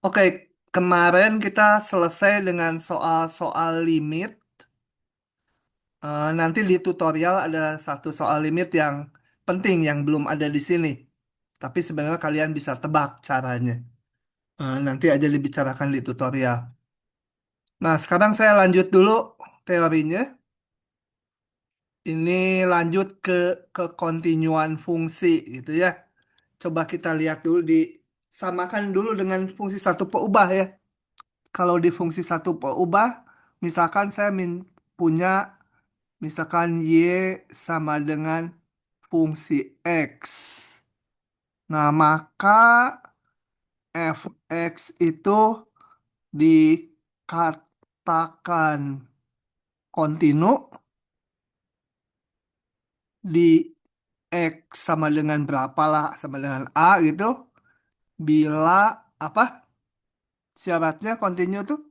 Oke, kemarin kita selesai dengan soal-soal limit. Nanti di tutorial ada satu soal limit yang penting yang belum ada di sini. Tapi sebenarnya kalian bisa tebak caranya. Nanti aja dibicarakan di tutorial. Nah, sekarang saya lanjut dulu teorinya. Ini lanjut ke kontinuan fungsi gitu ya. Coba kita lihat dulu samakan dulu dengan fungsi satu peubah ya. Kalau di fungsi satu peubah, misalkan saya punya misalkan Y sama dengan fungsi X. Nah, maka fx itu dikatakan kontinu di X sama dengan berapa lah, sama dengan A gitu. Bila apa syaratnya kontinu tuh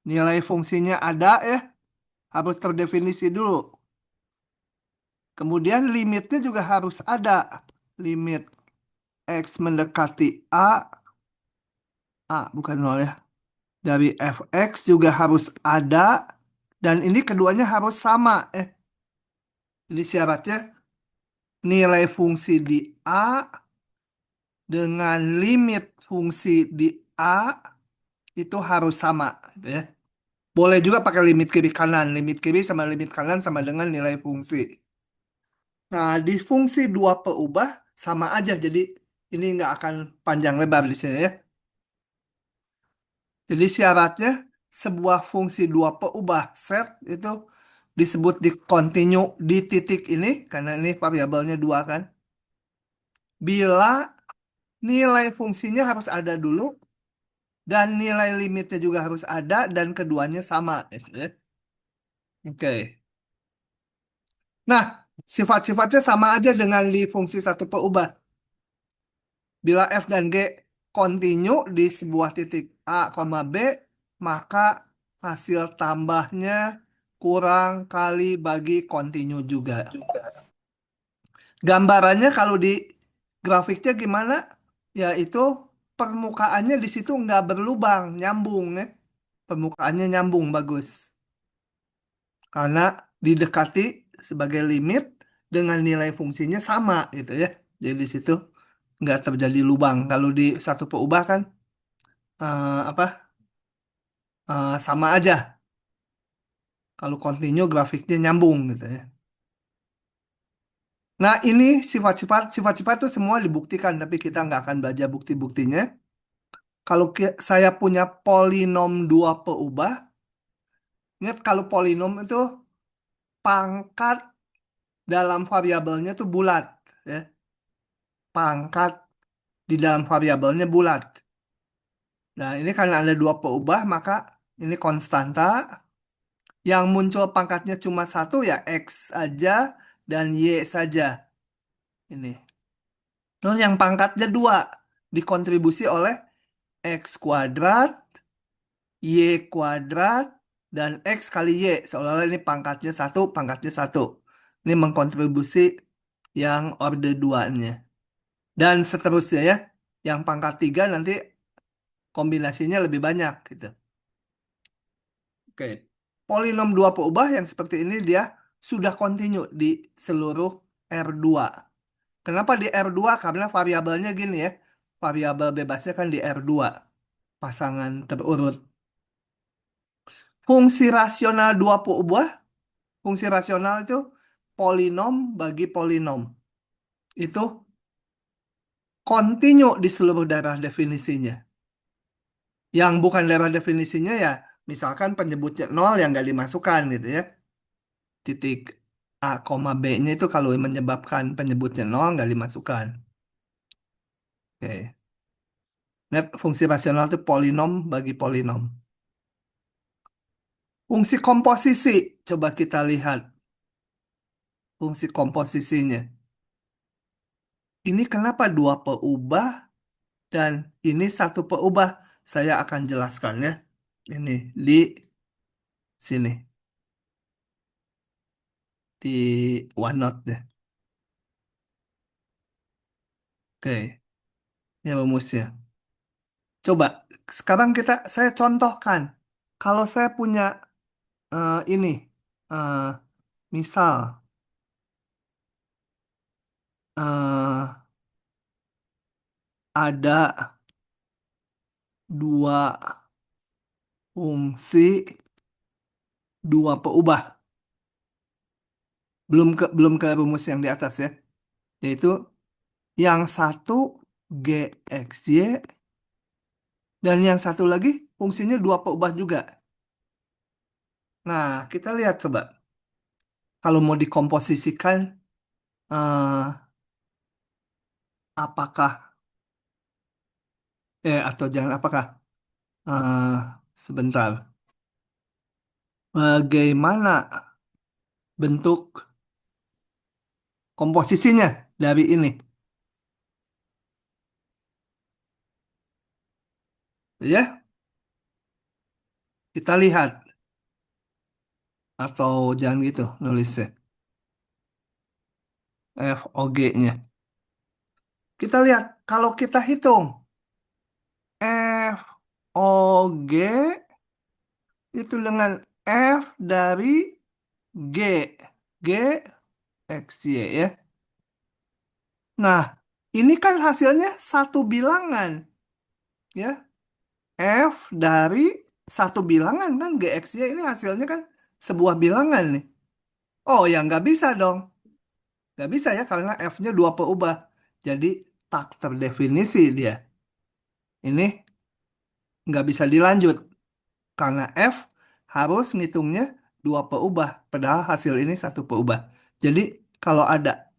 nilai fungsinya ada ya, harus terdefinisi dulu. Kemudian limitnya juga harus ada. Limit X mendekati A bukan nol ya. Dari fx juga harus ada. Dan ini keduanya harus sama. Jadi syaratnya nilai fungsi di A dengan limit fungsi di A itu harus sama. Gitu ya. Boleh juga pakai limit kiri kanan. Limit kiri sama limit kanan sama dengan nilai fungsi. Nah, di fungsi dua peubah sama aja. Jadi ini nggak akan panjang lebar di sini ya. Jadi syaratnya sebuah fungsi dua peubah set itu disebut di continue di titik ini karena ini variabelnya dua kan. Bila nilai fungsinya harus ada dulu dan nilai limitnya juga harus ada dan keduanya sama. Gitu ya. Oke. Nah, sifat-sifatnya sama aja dengan di fungsi satu peubah. Bila f dan g continue di sebuah titik A, B, maka hasil tambahnya kurang kali bagi continue juga. Gambarannya kalau di grafiknya gimana? Yaitu permukaannya di situ nggak berlubang, nyambung ya. Permukaannya nyambung bagus. Karena didekati sebagai limit dengan nilai fungsinya sama gitu ya. Jadi di situ nggak terjadi lubang. Kalau di satu peubah kan apa sama aja. Kalau continue grafiknya nyambung gitu ya. Nah ini sifat-sifat itu semua dibuktikan, tapi kita nggak akan belajar bukti-buktinya. Kalau saya punya polinom dua peubah, ingat kalau polinom itu pangkat dalam variabelnya tuh bulat, ya. Pangkat di dalam variabelnya bulat. Nah ini karena ada dua peubah, maka ini konstanta. Yang muncul pangkatnya cuma satu ya X aja dan Y saja. Ini. Terus yang pangkatnya dua dikontribusi oleh X kuadrat, Y kuadrat, dan X kali Y. Seolah-olah ini pangkatnya satu, pangkatnya satu. Ini mengkontribusi yang order 2-nya. Dan seterusnya ya. Yang pangkat 3 nanti kombinasinya lebih banyak gitu. Oke. Polinom dua peubah yang seperti ini dia sudah kontinu di seluruh R2. Kenapa di R2? Karena variabelnya gini ya. Variabel bebasnya kan di R2. Pasangan terurut. Fungsi rasional dua peubah, fungsi rasional itu polinom bagi polinom. Itu kontinu di seluruh daerah definisinya. Yang bukan daerah definisinya ya, misalkan penyebutnya nol yang nggak dimasukkan gitu ya. Titik A, B-nya itu kalau menyebabkan penyebutnya nol nggak dimasukkan. Oke. Nah, fungsi rasional itu polinom bagi polinom. Fungsi komposisi, coba kita lihat fungsi komposisinya. Ini kenapa dua peubah dan ini satu peubah? Saya akan jelaskan ya. Ini di sini di OneNote ya. Oke. Ya rumusnya. Coba sekarang saya contohkan. Kalau saya punya ini, eh, misal eh, ada dua fungsi, dua peubah. Belum ke rumus yang di atas ya. Yaitu yang satu GXY dan yang satu lagi fungsinya dua peubah juga. Nah, kita lihat coba. Kalau mau dikomposisikan, eh, apakah, atau jangan apakah, eh, sebentar. Bagaimana bentuk komposisinya dari ini? Ya, kita lihat. Atau jangan gitu nulisnya. FOG-nya. Kita lihat. Kalau kita hitung. FOG itu dengan F dari G. G, X, Y ya. Nah, ini kan hasilnya satu bilangan. Ya, F dari satu bilangan kan. G, X, Y ini hasilnya kan sebuah bilangan nih. Oh ya, nggak bisa dong. Nggak bisa ya, karena F-nya dua peubah. Jadi, tak terdefinisi dia. Ini nggak bisa dilanjut. Karena F harus ngitungnya dua peubah. Padahal hasil ini satu peubah. Jadi, kalau ada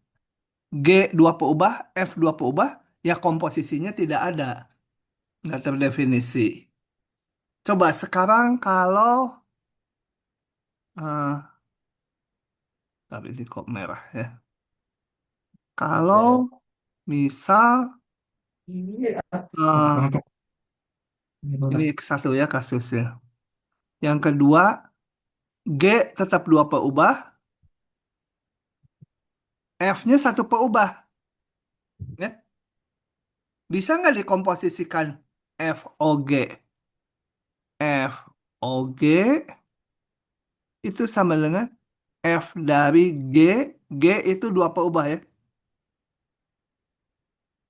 G dua peubah, F dua peubah, ya komposisinya tidak ada. Nggak terdefinisi. Coba sekarang kalau... eh tapi ini kok merah ya. Kalau misal... eh ini satu ya kasusnya. Yang kedua, G tetap dua peubah, F-nya satu peubah. Ya. Bisa nggak dikomposisikan FOG? FOG itu sama dengan F dari G. G itu dua peubah ya.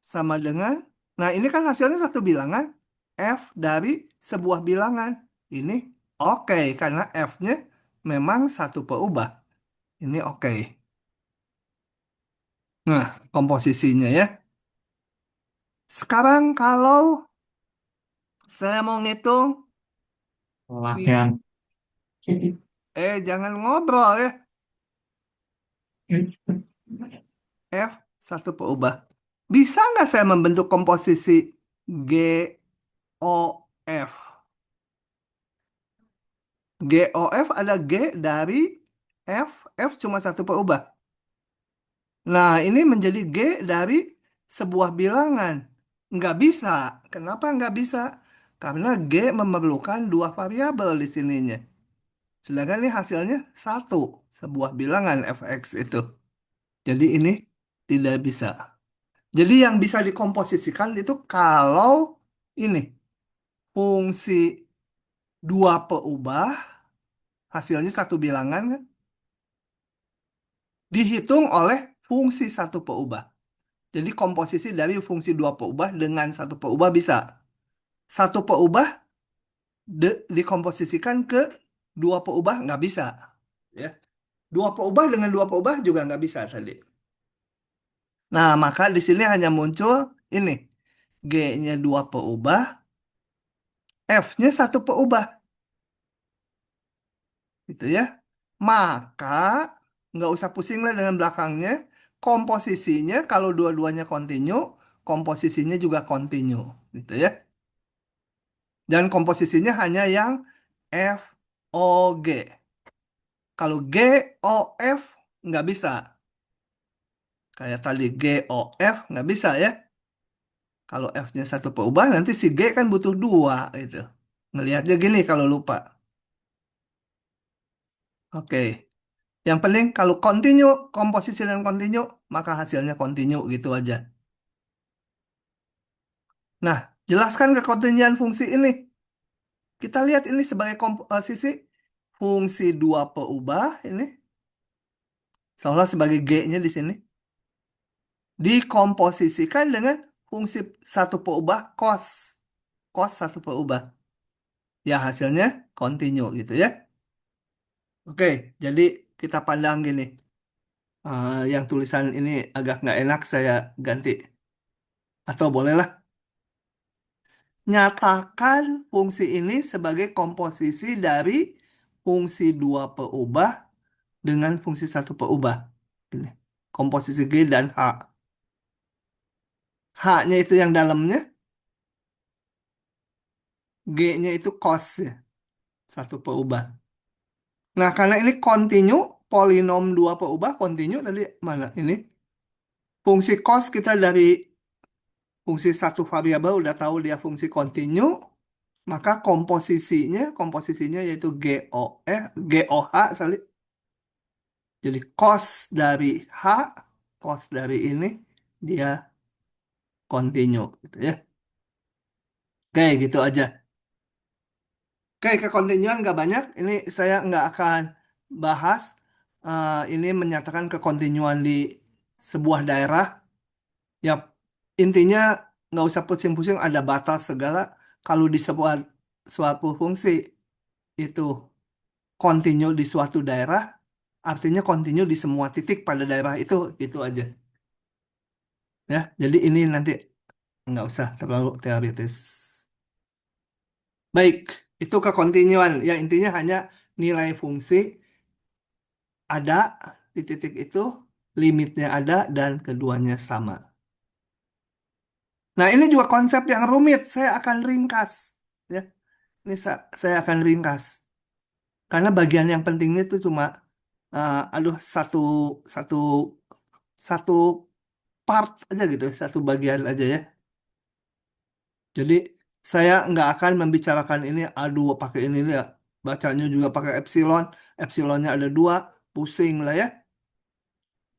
Sama dengan, nah ini kan hasilnya satu bilangan. F dari sebuah bilangan. Ini oke, karena F-nya memang satu peubah. Ini oke. Nah, komposisinya ya. Sekarang kalau saya mau ngitung, nih, ASEAN. jangan ngobrol ya. F satu peubah. Bisa nggak saya membentuk komposisi GOF? GOF ada G dari F. F cuma satu peubah. Nah, ini menjadi G dari sebuah bilangan. Nggak bisa. Kenapa nggak bisa? Karena G memerlukan dua variabel di sininya. Sedangkan ini hasilnya satu, sebuah bilangan fx itu. Jadi ini tidak bisa. Jadi yang bisa dikomposisikan itu kalau ini fungsi dua peubah, hasilnya satu bilangan kan, dihitung oleh fungsi satu peubah. Jadi komposisi dari fungsi dua peubah dengan satu peubah bisa. Satu peubah dikomposisikan ke dua peubah nggak bisa. Ya. Dua peubah dengan dua peubah juga nggak bisa tadi. Nah, maka di sini hanya muncul ini. G-nya dua peubah, F-nya satu peubah. Gitu ya. Maka nggak usah pusing lah dengan belakangnya. Komposisinya kalau dua-duanya kontinu, komposisinya juga kontinu. Gitu ya. Dan komposisinya hanya yang F, O, G. Kalau G, O, F nggak bisa. Kayak tadi G, O, F nggak bisa ya. Kalau F-nya satu peubah, nanti si G kan butuh dua gitu. Ngelihatnya gini kalau lupa. Oke. Yang penting kalau kontinu, komposisi dan kontinu, maka hasilnya kontinu gitu aja. Nah, jelaskan kekontinjuan fungsi ini. Kita lihat ini sebagai komposisi fungsi dua peubah ini, seolah sebagai G-nya di sini, dikomposisikan dengan fungsi satu peubah cos. Cos satu peubah. Ya, hasilnya kontinu gitu ya. Oke, jadi kita pandang gini. Yang tulisan ini agak nggak enak, saya ganti. Atau bolehlah, nyatakan fungsi ini sebagai komposisi dari fungsi dua peubah dengan fungsi satu peubah. Gini. Komposisi G dan H. H-nya itu yang dalamnya, G-nya itu cos ya, satu peubah. Nah, karena ini kontinu, polinom dua peubah kontinu tadi mana ini? Fungsi cos kita dari fungsi satu variabel udah tahu dia fungsi kontinu, maka komposisinya yaitu GOH, sorry. Jadi cos dari ini dia kontinu gitu ya. Oke, gitu aja. Oke, kekontinuan nggak banyak. Ini saya nggak akan bahas. Ini menyatakan kekontinuan di sebuah daerah. Ya, intinya nggak usah pusing-pusing ada batas segala. Kalau di sebuah suatu fungsi itu kontinu di suatu daerah, artinya kontinu di semua titik pada daerah itu, gitu aja. Ya, jadi ini nanti nggak usah terlalu teoritis. Baik, itu kekontinuan. Ya, intinya hanya nilai fungsi ada di titik itu, limitnya ada, dan keduanya sama. Nah, ini juga konsep yang rumit. Saya akan ringkas. Ya, ini saya akan ringkas. Karena bagian yang pentingnya itu cuma, aduh, satu satu satu part aja gitu, satu bagian aja ya. Jadi saya nggak akan membicarakan ini, aduh, pakai ini ya. Bacanya juga pakai epsilon, epsilonnya ada dua, pusing lah ya.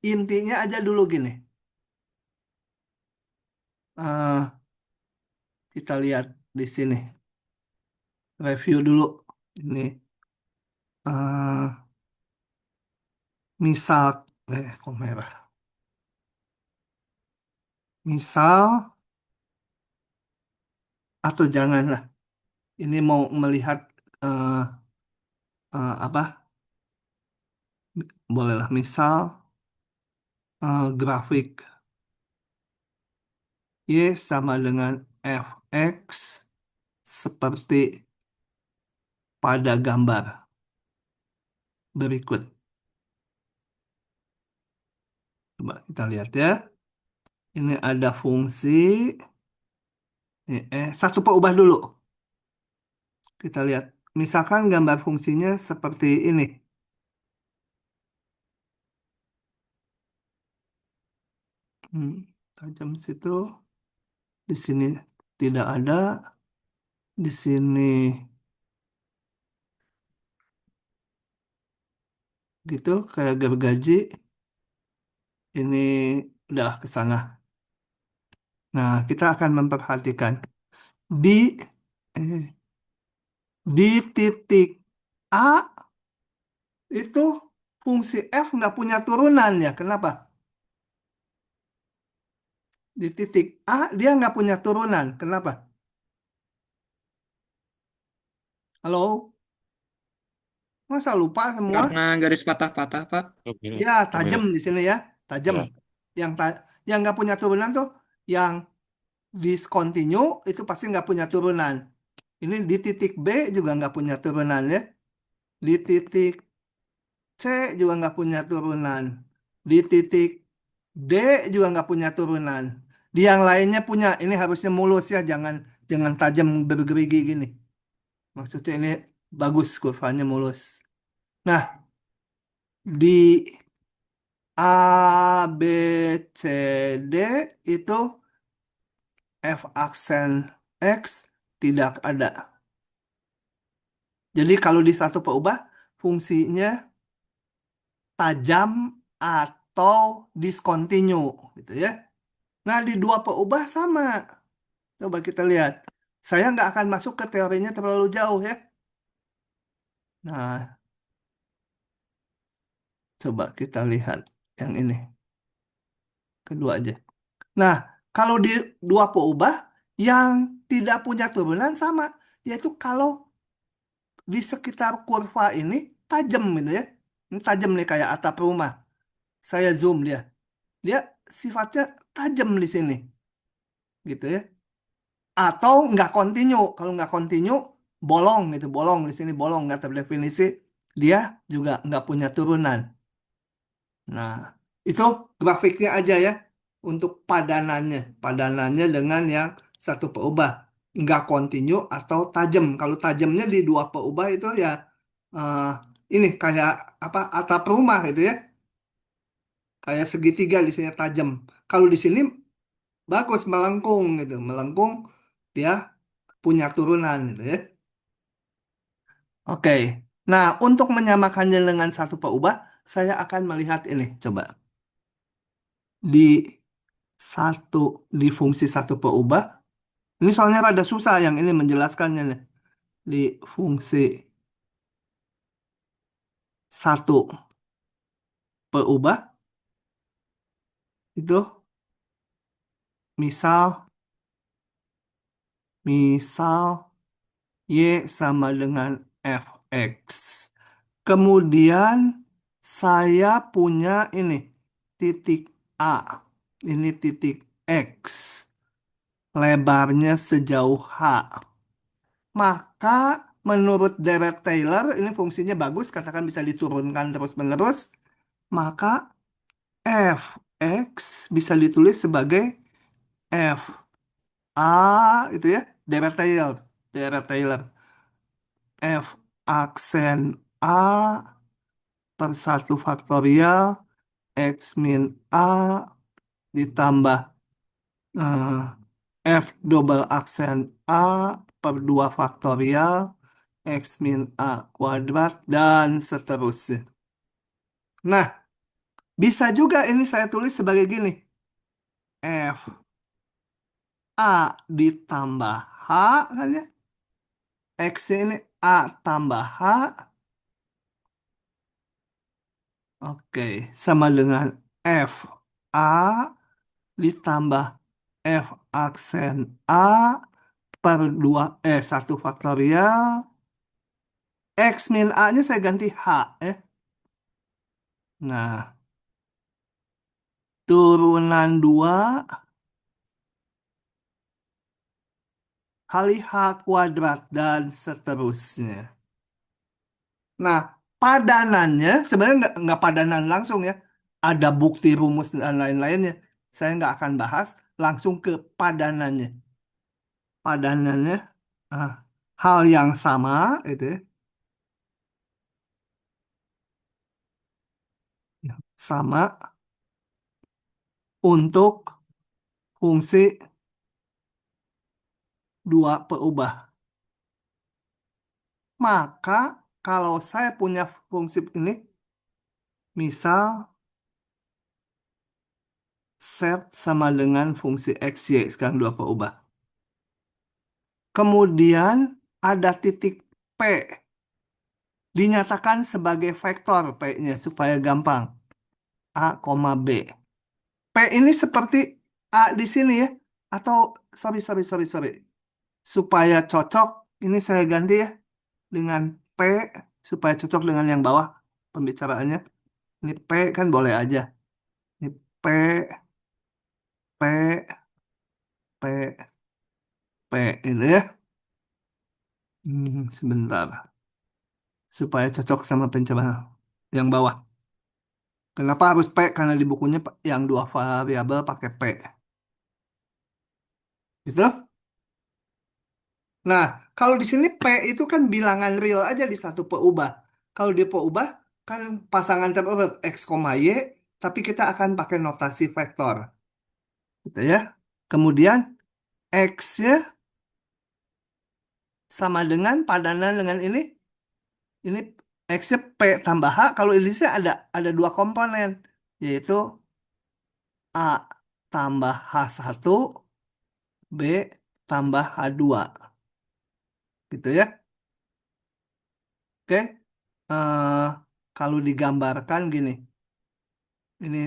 Intinya aja dulu gini. Eh, kita lihat di sini. Review dulu. Ini eh misal, kok merah. Misal atau janganlah. Ini mau melihat eh apa? Bolehlah. Misal grafik Y sama dengan fx seperti pada gambar berikut. Coba kita lihat ya. Ini ada fungsi. Satu peubah dulu. Kita lihat. Misalkan gambar fungsinya seperti ini. Tajam situ. Di sini tidak ada. Di sini gitu kayak gergaji. Ini udah ke sana. Nah, kita akan memperhatikan di eh, di titik A itu fungsi f nggak punya turunan ya. Kenapa? Di titik A dia nggak punya turunan. Kenapa? Halo? Masa lupa semua? Karena garis patah-patah, Pak. Oh, gini, Ya, tajam mirip. di sini ya. Tajam. Ya, Yang yang nggak punya turunan tuh yang discontinue itu pasti nggak punya turunan. Ini di titik B juga nggak punya turunan ya. Di titik C juga nggak punya turunan. Di titik D juga nggak punya turunan. Di yang lainnya punya. Ini harusnya mulus ya, jangan jangan tajam bergerigi gini. Maksudnya ini bagus kurvanya mulus. Nah, di A, B, C, D itu F aksen X tidak ada. Jadi kalau di satu peubah fungsinya tajam atau discontinue gitu ya. Nah, di dua peubah sama. Coba kita lihat. Saya nggak akan masuk ke teorinya terlalu jauh ya. Nah, coba kita lihat yang ini. Kedua aja. Nah, kalau di dua peubah yang tidak punya turunan sama. Yaitu kalau di sekitar kurva ini tajam gitu ya. Ini tajam nih kayak atap rumah. Saya zoom dia. Dia sifatnya tajam di sini. Gitu ya. Atau nggak kontinu. Kalau nggak kontinu, bolong gitu. Bolong di sini bolong nggak terdefinisi. Dia juga nggak punya turunan. Nah, itu grafiknya aja ya untuk padanannya. Padanannya dengan yang satu peubah. Nggak kontinu atau tajam. Kalau tajamnya di dua peubah itu ya eh, ini kayak apa atap rumah gitu ya. Kayak segitiga di sini tajam. Kalau di sini bagus melengkung gitu. Melengkung dia punya turunan gitu ya. Oke. Nah, untuk menyamakannya dengan satu peubah, saya akan melihat ini. Coba. Di di fungsi satu peubah. Ini soalnya rada susah yang ini menjelaskannya nih. Di fungsi satu peubah itu misal misal Y sama dengan fx. Kemudian saya punya ini titik A. Ini titik X. Lebarnya sejauh H. Maka menurut Deret Taylor ini fungsinya bagus, katakan bisa diturunkan terus-menerus. Maka fx bisa ditulis sebagai f a itu ya, Deret Taylor. Deret Taylor. F aksen a per 1 faktorial x min a ditambah eh, f double aksen a per 2 faktorial x min a kuadrat dan seterusnya. Nah, bisa juga ini saya tulis sebagai gini. F A ditambah H kan ya. X ini A tambah H. Oke, sama dengan F A ditambah F aksen A per 1 faktorial. X min A-nya saya ganti H ya. Nah, turunan 2 kali H kuadrat dan seterusnya. Nah, padanannya sebenarnya nggak padanan langsung ya. Ada bukti rumus dan lain-lainnya. Saya nggak akan bahas langsung ke padanannya. Padanannya ah, hal yang sama itu ya. Sama untuk fungsi dua peubah. Maka kalau saya punya fungsi ini, misal set sama dengan fungsi x, y, sekarang dua peubah. Kemudian ada titik P dinyatakan sebagai vektor P-nya supaya gampang. A, B. P ini seperti A di sini ya. Atau, sorry. Supaya cocok, ini saya ganti ya. Dengan P, supaya cocok dengan yang bawah pembicaraannya. Ini P kan boleh aja. Ini P, P, P, P. Ini ya. Sebentar. Supaya cocok sama pencobaan yang bawah. Kenapa harus P? Karena di bukunya yang dua variabel pakai P. Gitu. Nah, kalau di sini P itu kan bilangan real aja di satu peubah. Kalau di peubah kan pasangan terurut X, Y, tapi kita akan pakai notasi vektor. Gitu ya. Kemudian X-nya sama dengan padanan dengan ini X-nya P tambah H. Kalau ini sih ada dua komponen, yaitu A tambah H1 B tambah H2. Gitu ya. Oke. Eh, kalau digambarkan gini. Ini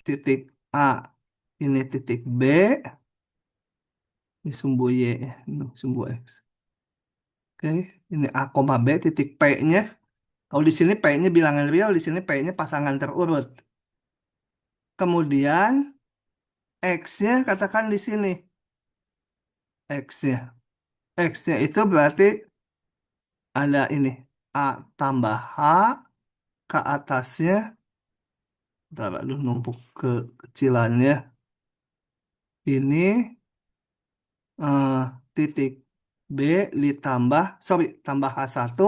titik A. Ini titik B. Ini sumbu Y. Ini sumbu X. Oke. Ini A, B, titik P-nya. Kalau di sini P-nya bilangan real, di sini P-nya pasangan terurut. Kemudian X-nya katakan di sini. X-nya. X-nya itu berarti ada ini. A tambah H ke atasnya. Bentar, aduh numpuk kecilannya. Ini eh, titik B ditambah, sorry, tambah H1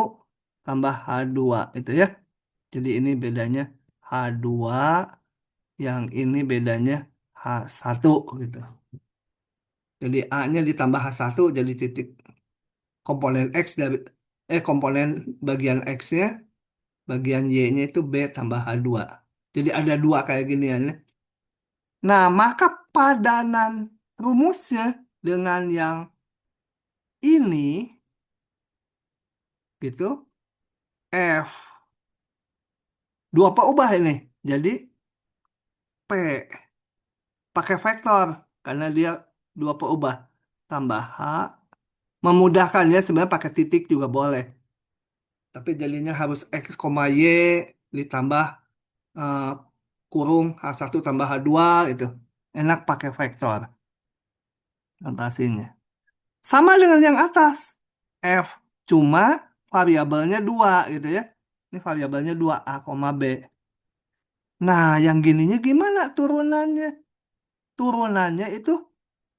tambah H2 itu ya. Jadi ini bedanya H2, yang ini bedanya H1 gitu. Jadi A-nya ditambah H1 jadi titik komponen X dari komponen bagian X-nya, bagian Y-nya itu B tambah H2. Jadi ada dua kayak ginian ya. Nah, maka padanan rumusnya dengan yang ini gitu F dua ubah ini. Jadi P pakai vektor karena dia dua ubah tambah H, memudahkan ya, sebenarnya pakai titik juga boleh. Tapi jadinya harus X, Y ditambah eh, kurung H1 tambah H2 itu. Enak pakai vektor notasinya. Sama dengan yang atas. F cuma variabelnya dua gitu ya. Ini variabelnya dua A, B. Nah, yang gininya gimana turunannya? Turunannya itu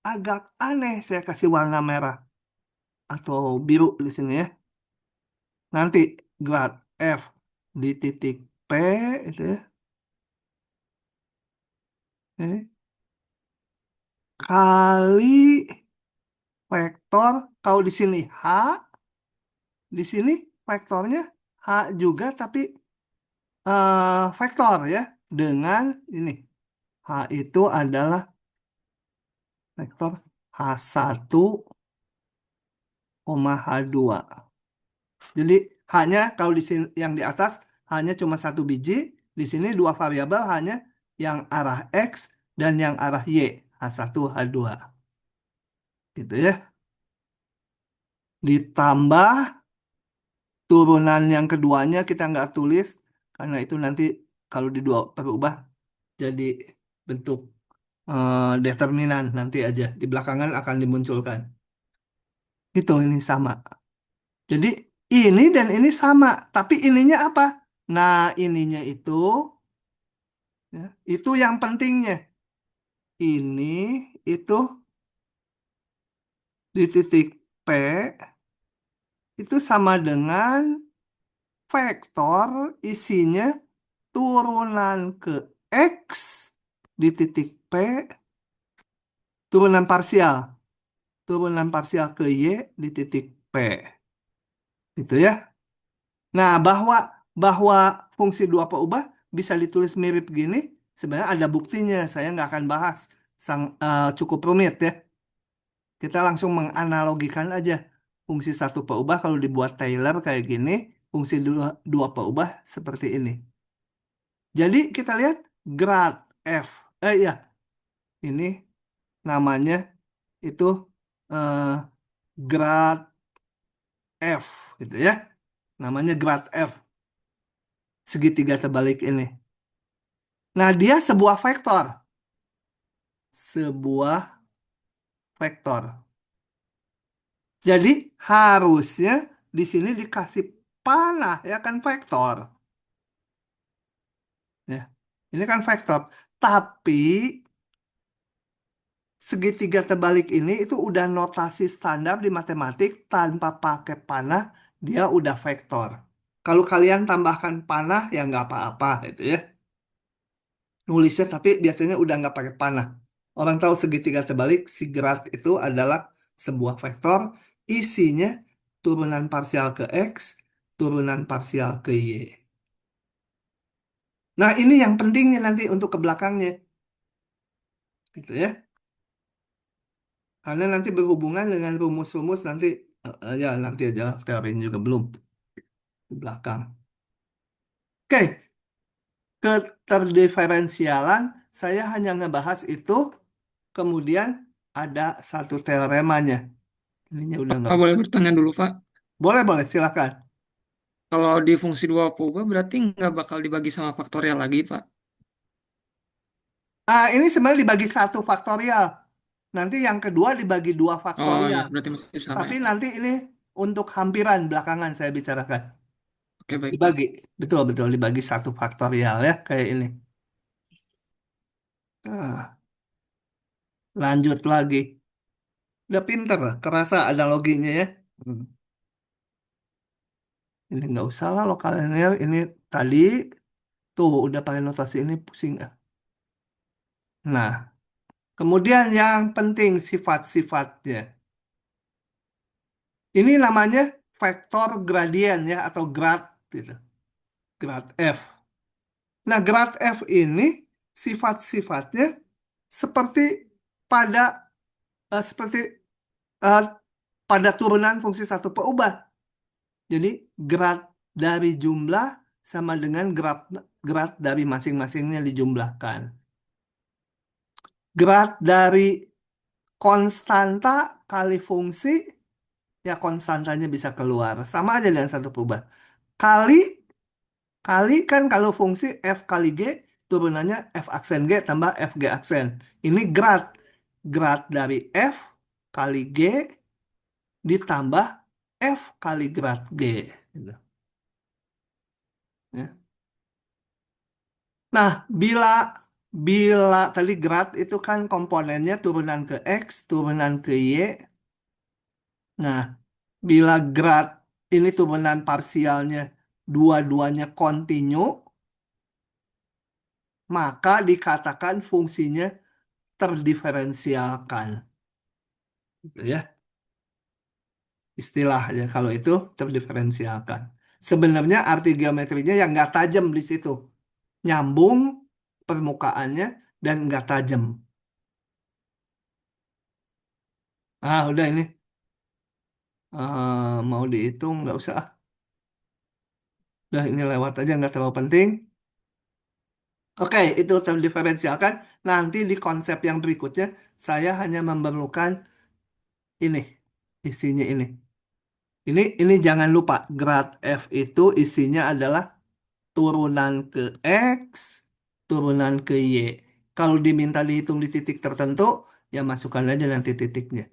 agak aneh. Saya kasih warna merah atau biru di sini ya. Nanti grad F di titik P itu ya. Ini kali vektor, kalau di sini H, di sini vektornya H juga tapi vektor ya, dengan ini H itu adalah vektor H1, H2. Jadi hanya kalau di sini yang di atas hanya cuma satu biji, di sini dua variabel hanya yang arah X dan yang arah Y, H1, H2. Gitu ya. Ditambah turunan yang keduanya kita nggak tulis karena itu nanti kalau di dua perubah jadi bentuk determinan nanti aja di belakangan akan dimunculkan. Itu ini sama. Jadi ini dan ini sama, tapi ininya apa? Nah, ininya itu ya, itu yang pentingnya. Ini itu di titik P itu sama dengan vektor isinya turunan ke X di titik P, turunan parsial, turunan parsial ke Y di titik P. Gitu ya. Nah, bahwa bahwa fungsi dua peubah bisa ditulis mirip gini, sebenarnya ada buktinya. Saya nggak akan bahas, cukup rumit ya. Kita langsung menganalogikan aja fungsi satu peubah kalau dibuat Taylor kayak gini, fungsi dua peubah seperti ini. Jadi kita lihat grad F. Ya, ini namanya itu eh, grad F gitu ya. Namanya grad F, segitiga terbalik ini. Nah, dia sebuah vektor. Sebuah vektor. Jadi harusnya di sini dikasih panah ya kan vektor. Ya. Ini kan vektor. Tapi segitiga terbalik ini itu udah notasi standar di matematik, tanpa pakai panah dia udah vektor. Kalau kalian tambahkan panah ya nggak apa-apa itu ya. Nulisnya tapi biasanya udah nggak pakai panah. Orang tahu segitiga terbalik, si grad itu adalah sebuah vektor, isinya turunan parsial ke X, turunan parsial ke Y. Nah, ini yang pentingnya nanti untuk ke belakangnya. Gitu ya. Karena nanti berhubungan dengan rumus-rumus nanti, ya nanti aja teorinya juga belum di belakang. Oke, keterdiferensialan saya hanya ngebahas itu, kemudian ada satu teoremanya. Ininya udah nggak Pak usah. boleh bertanya dulu, Pak. Boleh, boleh, silakan. Kalau di fungsi dua purba berarti nggak bakal dibagi sama faktorial lagi, Pak. Ini sebenarnya dibagi satu faktorial. Nanti yang kedua dibagi dua Oh ya, faktorial. berarti masih sama Tapi ya, Pak. nanti ini untuk hampiran belakangan saya bicarakan. Oke, baik, Pak. Dibagi, betul-betul dibagi satu faktorial ya, kayak ini. Nah, lanjut lagi. Udah pinter, kerasa ada loginya ya. Hmm. Ini nggak usah lah lokal linear. Ini tadi tuh udah pakai notasi ini pusing. Nah, kemudian yang penting sifat-sifatnya. Ini namanya vektor gradien ya atau grad gitu. Grad F. Nah, grad F ini sifat-sifatnya seperti pada seperti eh, pada turunan fungsi satu perubah. Jadi grad dari jumlah sama dengan grad grad dari masing-masingnya dijumlahkan. Grad dari konstanta kali fungsi, ya konstantanya bisa keluar. Sama aja dengan satu perubah. Kali Kali kan kalau fungsi F kali G turunannya F aksen G tambah F G aksen. Ini grad. Grad dari F kali G ditambah F kali grad G. Gitu. Ya. Nah, bila bila tadi grad itu kan komponennya turunan ke X, turunan ke Y. Nah, bila grad ini turunan parsialnya dua-duanya kontinu, maka dikatakan fungsinya terdiferensialkan. Gitu ya, istilahnya kalau itu terdiferensialkan. Sebenarnya arti geometrinya yang nggak tajam di situ, nyambung permukaannya dan nggak tajam. Udah ini. Mau dihitung nggak usah. Udah ini lewat aja nggak terlalu penting. Oke, itu terdiferensialkan. Nanti di konsep yang berikutnya saya hanya memerlukan ini, isinya ini. Ini jangan lupa, grad F itu isinya adalah turunan ke X, turunan ke Y. Kalau diminta dihitung di titik tertentu, ya masukkan aja nanti titiknya.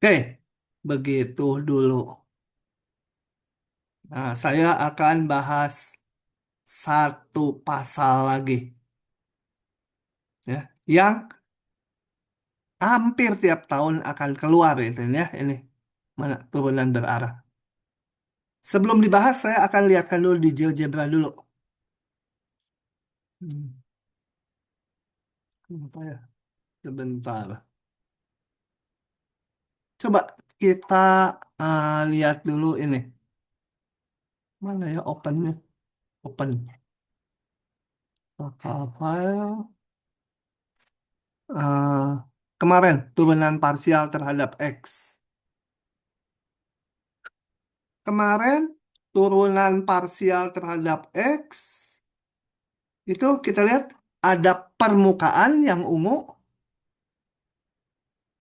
Oke, begitu dulu. Nah, saya akan bahas satu pasal lagi, ya, yang hampir tiap tahun akan keluar itu ya, ini mana turunan berarah. Sebelum dibahas, saya akan lihatkan dulu di GeoGebra dulu. Hmm, Apa ya? Sebentar. Coba kita lihat dulu ini. Mana ya opennya? Open. Local file. Eh, Kemarin turunan parsial terhadap X. Kemarin turunan parsial terhadap X itu kita lihat ada permukaan yang ungu,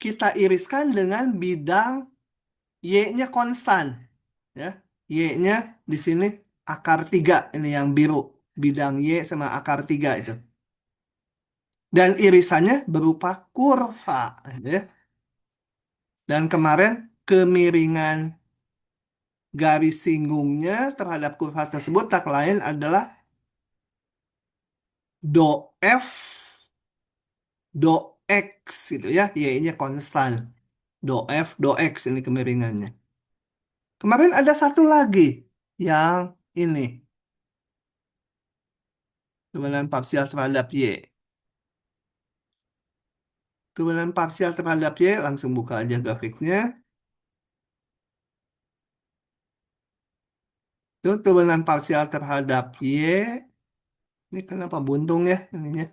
kita iriskan dengan bidang Y-nya konstan. Ya, Y-nya di sini akar 3 ini yang biru. Bidang Y sama akar 3 itu. Dan irisannya berupa kurva. Ya. Dan kemarin kemiringan garis singgungnya terhadap kurva tersebut tak lain adalah do F do X gitu ya. Y-nya konstan. Do F do X ini kemiringannya. Kemarin ada satu lagi yang ini. Kemudian parsial terhadap Y. Kemudian parsial terhadap Y, langsung buka aja grafiknya. Itu turunan parsial terhadap Y. Ini kenapa buntung ya ininya?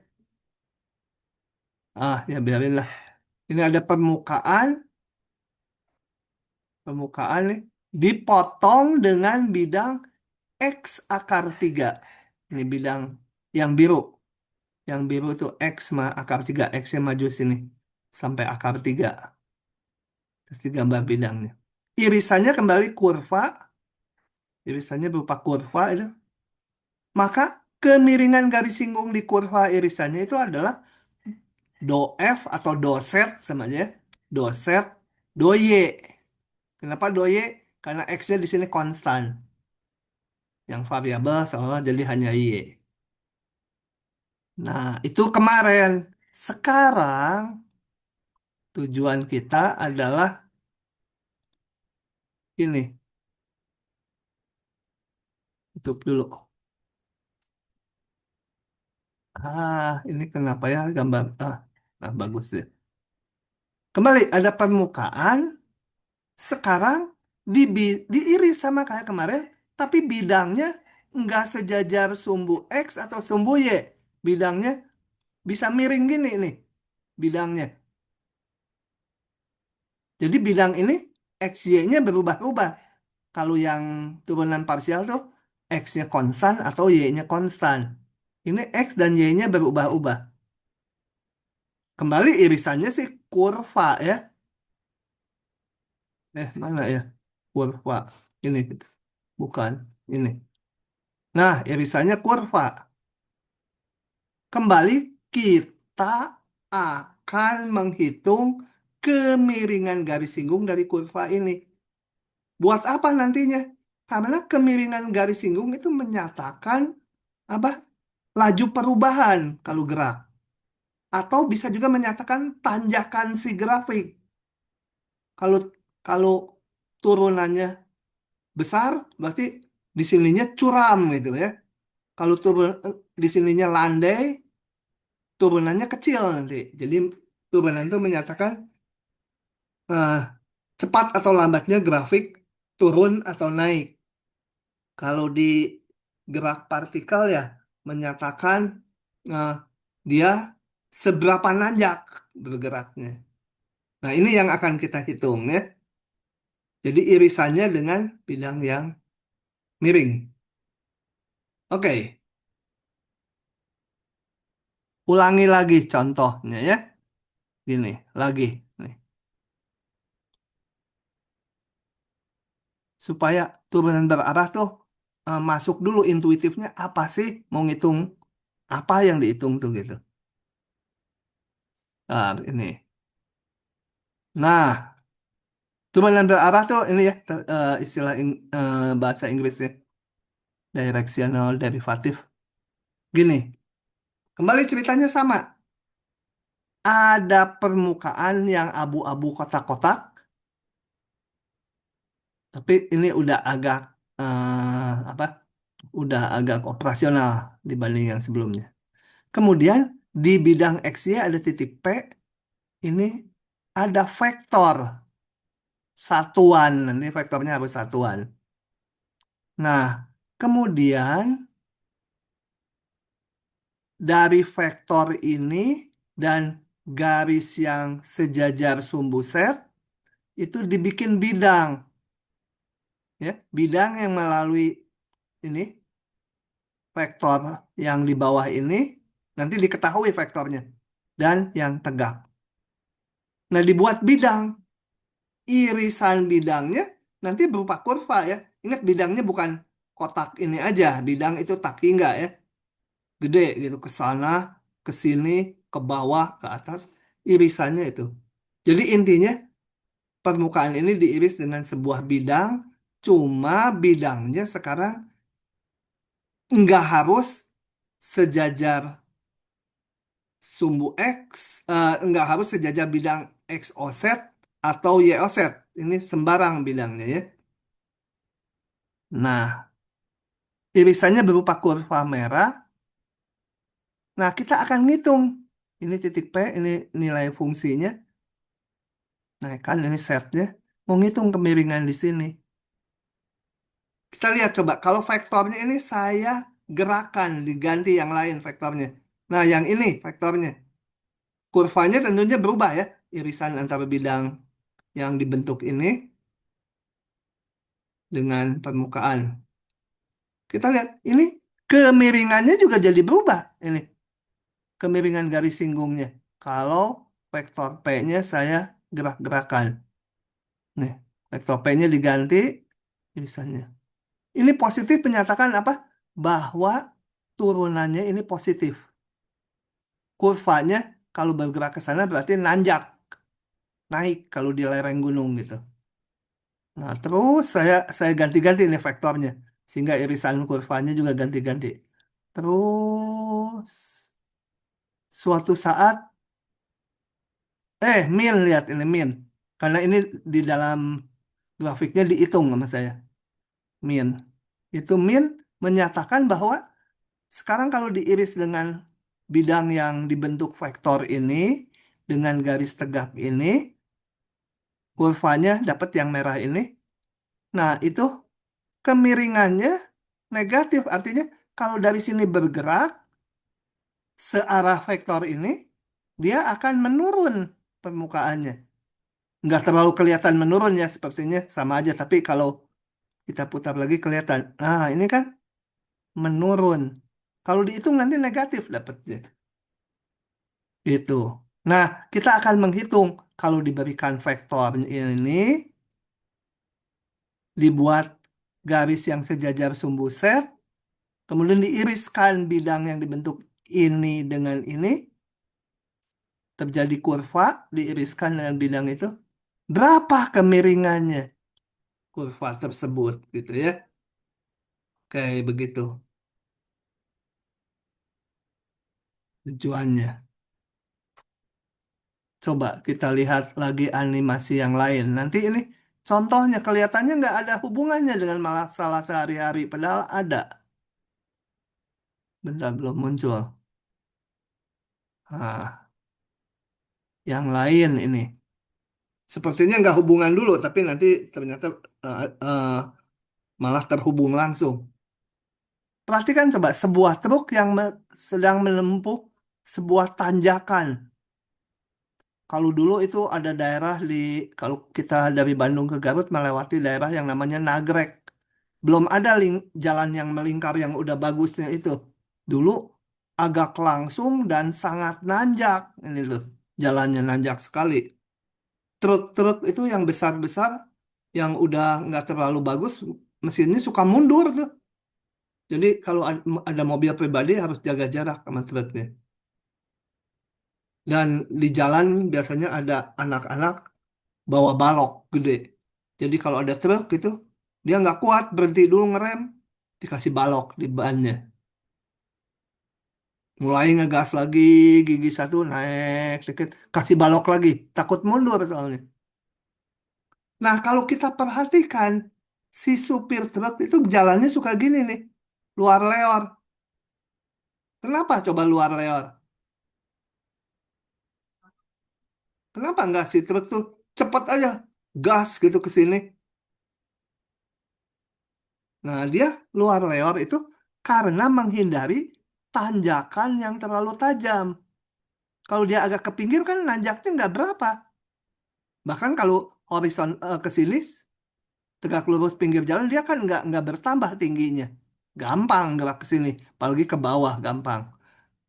Ya biarin lah. Ini ada permukaan, permukaan nih, dipotong dengan bidang X akar 3. Ini bidang yang biru. Yang biru itu X akar 3. X-nya maju sini. Sampai akar 3. Terus digambar bidangnya. Irisannya kembali kurva. Irisannya berupa kurva itu. Maka kemiringan garis singgung di kurva irisannya itu adalah do F atau do set sama aja. Do set, do Y. Kenapa do Y? Karena X-nya di sini konstan. Yang variabel seolah jadi hanya Y. Nah, itu kemarin. Sekarang tujuan kita adalah ini. Tutup dulu. Ini kenapa ya gambar? Bagus ya. Kembali ada permukaan. Sekarang diiris sama kayak kemarin, tapi bidangnya nggak sejajar sumbu X atau sumbu Y. Bidangnya bisa miring gini nih, bidangnya. Jadi bidang ini X, Y-nya berubah-ubah. Kalau yang turunan parsial tuh X-nya konstan atau Y-nya konstan. Ini X dan Y-nya berubah-ubah. Kembali irisannya sih kurva ya. Mana ya? Kurva. Ini gitu. Bukan. Ini. Nah, irisannya kurva. Kembali kita akan menghitung kemiringan garis singgung dari kurva ini. Buat apa nantinya? Karena kemiringan garis singgung itu menyatakan apa? Laju perubahan kalau gerak. Atau bisa juga menyatakan tanjakan si grafik. Kalau kalau turunannya besar, berarti di sininya curam gitu ya. Kalau turun di sininya landai, turunannya kecil nanti. Jadi turunan itu menyatakan eh, cepat atau lambatnya grafik turun atau naik. Kalau di gerak partikel ya menyatakan eh, dia seberapa nanjak bergeraknya. Nah, ini yang akan kita hitung ya. Jadi irisannya dengan bidang yang miring. Oke, ulangi lagi contohnya ya. Gini, lagi. Nih. Supaya turunan berarah tuh masuk dulu intuitifnya apa sih mau ngitung apa yang dihitung tuh gitu. Ini. Nah, turunan berarah tuh ini ya istilah bahasa Inggrisnya directional derivative. Gini, kembali ceritanya sama. Ada permukaan yang abu-abu kotak-kotak, tapi ini udah agak apa? Udah agak operasional dibanding yang sebelumnya. Kemudian di bidang X-Y ada titik P, ini ada vektor satuan. Nanti vektornya harus satuan. Nah, kemudian dari vektor ini dan garis yang sejajar sumbu set itu dibikin bidang, ya, bidang yang melalui ini vektor yang di bawah ini nanti diketahui vektornya dan yang tegak. Nah, dibuat bidang, irisan bidangnya nanti berupa kurva ya. Ingat bidangnya bukan kotak ini aja, bidang itu taki enggak ya, gede gitu ke sana, ke sini, ke bawah, ke atas, irisannya itu. Jadi intinya permukaan ini diiris dengan sebuah bidang, cuma bidangnya sekarang nggak harus sejajar sumbu X, nggak harus sejajar bidang X offset atau Y offset. Ini sembarang bidangnya ya. Nah, irisannya berupa kurva merah. Nah, kita akan ngitung. Ini titik P, ini nilai fungsinya. Nah, kan ini setnya. Mau ngitung kemiringan di sini. Kita lihat coba. Kalau vektornya ini saya gerakan, diganti yang lain vektornya. Nah, yang ini vektornya. Kurvanya tentunya berubah ya. irisan antara bidang yang dibentuk ini dengan permukaan. Kita lihat ini kemiringannya juga jadi berubah. Ini kemiringan garis singgungnya. Kalau vektor P-nya saya gerak-gerakan. Nih, vektor P-nya diganti irisannya. Ini positif menyatakan apa? Bahwa turunannya ini positif. Kurvanya kalau bergerak ke sana berarti nanjak, naik kalau di lereng gunung gitu. Nah, terus saya ganti-ganti nih vektornya sehingga irisan kurvanya juga ganti-ganti. Terus suatu saat min lihat ini min. Karena ini di dalam grafiknya dihitung sama saya. Min. Itu min menyatakan bahwa sekarang kalau diiris dengan bidang yang dibentuk vektor ini dengan garis tegak ini, kurvanya dapat yang merah ini. Nah, itu kemiringannya negatif. Artinya kalau dari sini bergerak searah vektor ini, dia akan menurun permukaannya. Nggak terlalu kelihatan menurun ya, sepertinya sama aja. Tapi kalau kita putar lagi kelihatan. Nah, ini kan menurun. Kalau dihitung nanti negatif dapatnya. Itu. Nah, kita akan menghitung kalau diberikan vektor ini dibuat garis yang sejajar sumbu set, kemudian diiriskan bidang yang dibentuk ini dengan ini, terjadi kurva, diiriskan dengan bidang itu. Berapa kemiringannya kurva tersebut gitu ya. Kayak begitu tujuannya. Coba kita lihat lagi animasi yang lain. Nanti ini contohnya kelihatannya nggak ada hubungannya dengan masalah sehari-hari, padahal ada. Bentar belum muncul. Nah, yang lain ini. Sepertinya nggak hubungan dulu, tapi nanti ternyata malah terhubung langsung. Perhatikan coba sebuah truk yang sedang menempuh sebuah tanjakan. Kalau dulu itu ada daerah kalau kita dari Bandung ke Garut melewati daerah yang namanya Nagrek. Belum ada jalan yang melingkar yang udah bagusnya itu. Dulu agak langsung dan sangat nanjak. Ini tuh, jalannya nanjak sekali. Truk-truk itu yang besar-besar, yang udah nggak terlalu bagus, mesinnya suka mundur tuh. Jadi kalau ada mobil pribadi harus jaga jarak sama truknya. Dan di jalan biasanya ada anak-anak bawa balok gede. Jadi kalau ada truk gitu, dia nggak kuat berhenti dulu ngerem, dikasih balok di bannya. Mulai ngegas lagi, gigi satu naik dikit, kasih balok lagi, takut mundur soalnya. Nah kalau kita perhatikan, si supir truk itu jalannya suka gini nih, luar leor. Kenapa coba luar leor? Kenapa nggak si truk tuh cepet aja gas gitu ke sini? Nah, dia luar leor itu karena menghindari tanjakan yang terlalu tajam. Kalau dia agak ke pinggir kan nanjaknya nggak berapa. Bahkan kalau horizon ke sini tegak lurus pinggir jalan dia kan nggak bertambah tingginya. Gampang gerak ke sini, apalagi ke bawah gampang.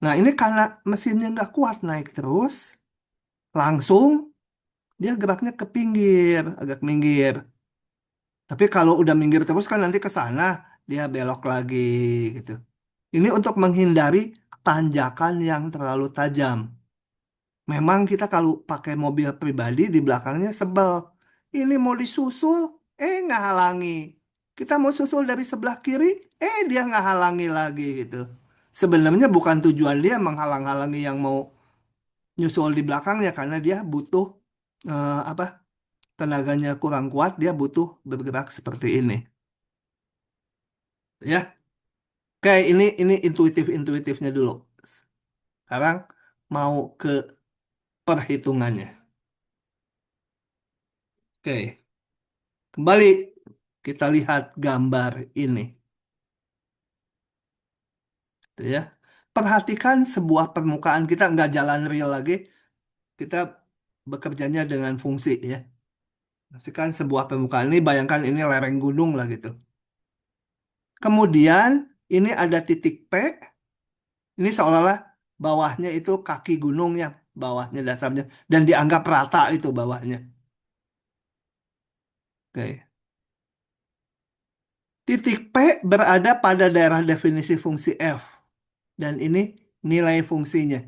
Nah, ini karena mesinnya nggak kuat naik terus, langsung dia geraknya ke pinggir, agak minggir. Tapi kalau udah minggir terus kan nanti ke sana dia belok lagi gitu. Ini untuk menghindari tanjakan yang terlalu tajam. Memang kita kalau pakai mobil pribadi di belakangnya sebel. Ini mau disusul, nggak halangi. Kita mau susul dari sebelah kiri, dia nggak halangi lagi gitu. Sebenarnya bukan tujuan dia menghalang-halangi yang mau nyusul di belakangnya karena dia butuh apa tenaganya kurang kuat, dia butuh bergerak seperti ini. Ya, kayak ini intuitifnya dulu. Sekarang mau ke perhitungannya. Oke, kembali kita lihat gambar ini, gitu ya. Perhatikan sebuah permukaan kita nggak jalan real lagi, kita bekerjanya dengan fungsi ya. Misalkan sebuah permukaan ini, bayangkan ini lereng gunung lah gitu. Kemudian ini ada titik P, ini seolah-olah bawahnya itu kaki gunungnya, bawahnya dasarnya, dan dianggap rata itu bawahnya. Oke. Titik P berada pada daerah definisi fungsi f, dan ini nilai fungsinya.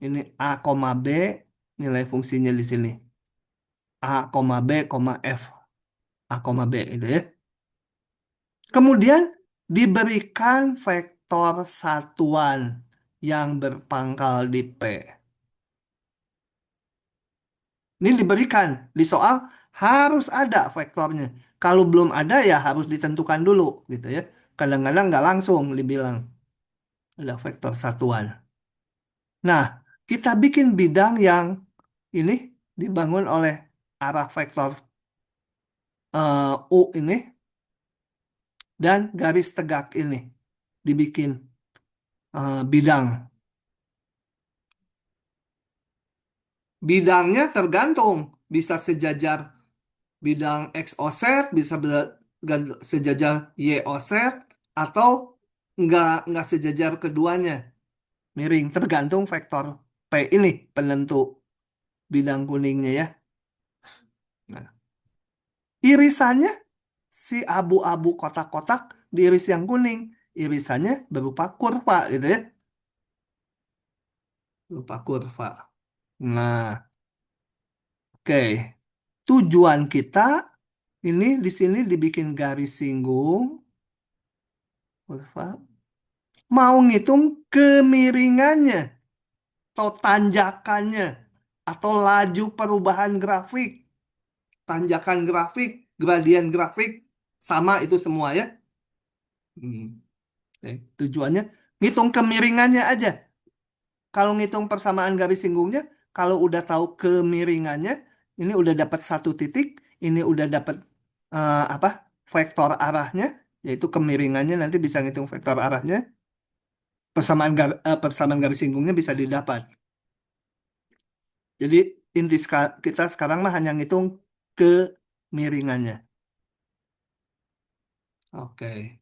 Ini A, B, nilai fungsinya di sini. A, B, F. A, B itu ya. Kemudian diberikan vektor satuan yang berpangkal di P. Ini diberikan di soal, harus ada vektornya. Kalau belum ada ya harus ditentukan dulu gitu ya. Kadang-kadang nggak langsung dibilang ada vektor satuan. Nah, kita bikin bidang yang ini dibangun oleh arah vektor U ini dan garis tegak ini dibikin bidang. Bidangnya tergantung, bisa sejajar bidang X offset, bisa sejajar Y offset, atau nggak sejajar keduanya, miring, tergantung vektor P ini penentu bidang kuningnya ya. Nah, irisannya si abu-abu kotak-kotak diiris yang kuning, irisannya berupa kurva gitu ya, berupa kurva. Nah, oke. Tujuan kita ini di sini dibikin garis singgung, kurva. Mau ngitung kemiringannya atau tanjakannya atau laju perubahan grafik, tanjakan grafik, gradien grafik, sama itu semua ya. Hmm. Oke. Tujuannya ngitung kemiringannya aja. Kalau ngitung persamaan garis singgungnya, kalau udah tahu kemiringannya, ini udah dapat satu titik, ini udah dapat apa? Vektor arahnya, yaitu kemiringannya nanti bisa ngitung vektor arahnya, persamaan garis singgungnya bisa didapat. Jadi inti kita sekarang mah hanya ngitung kemiringannya. Oke.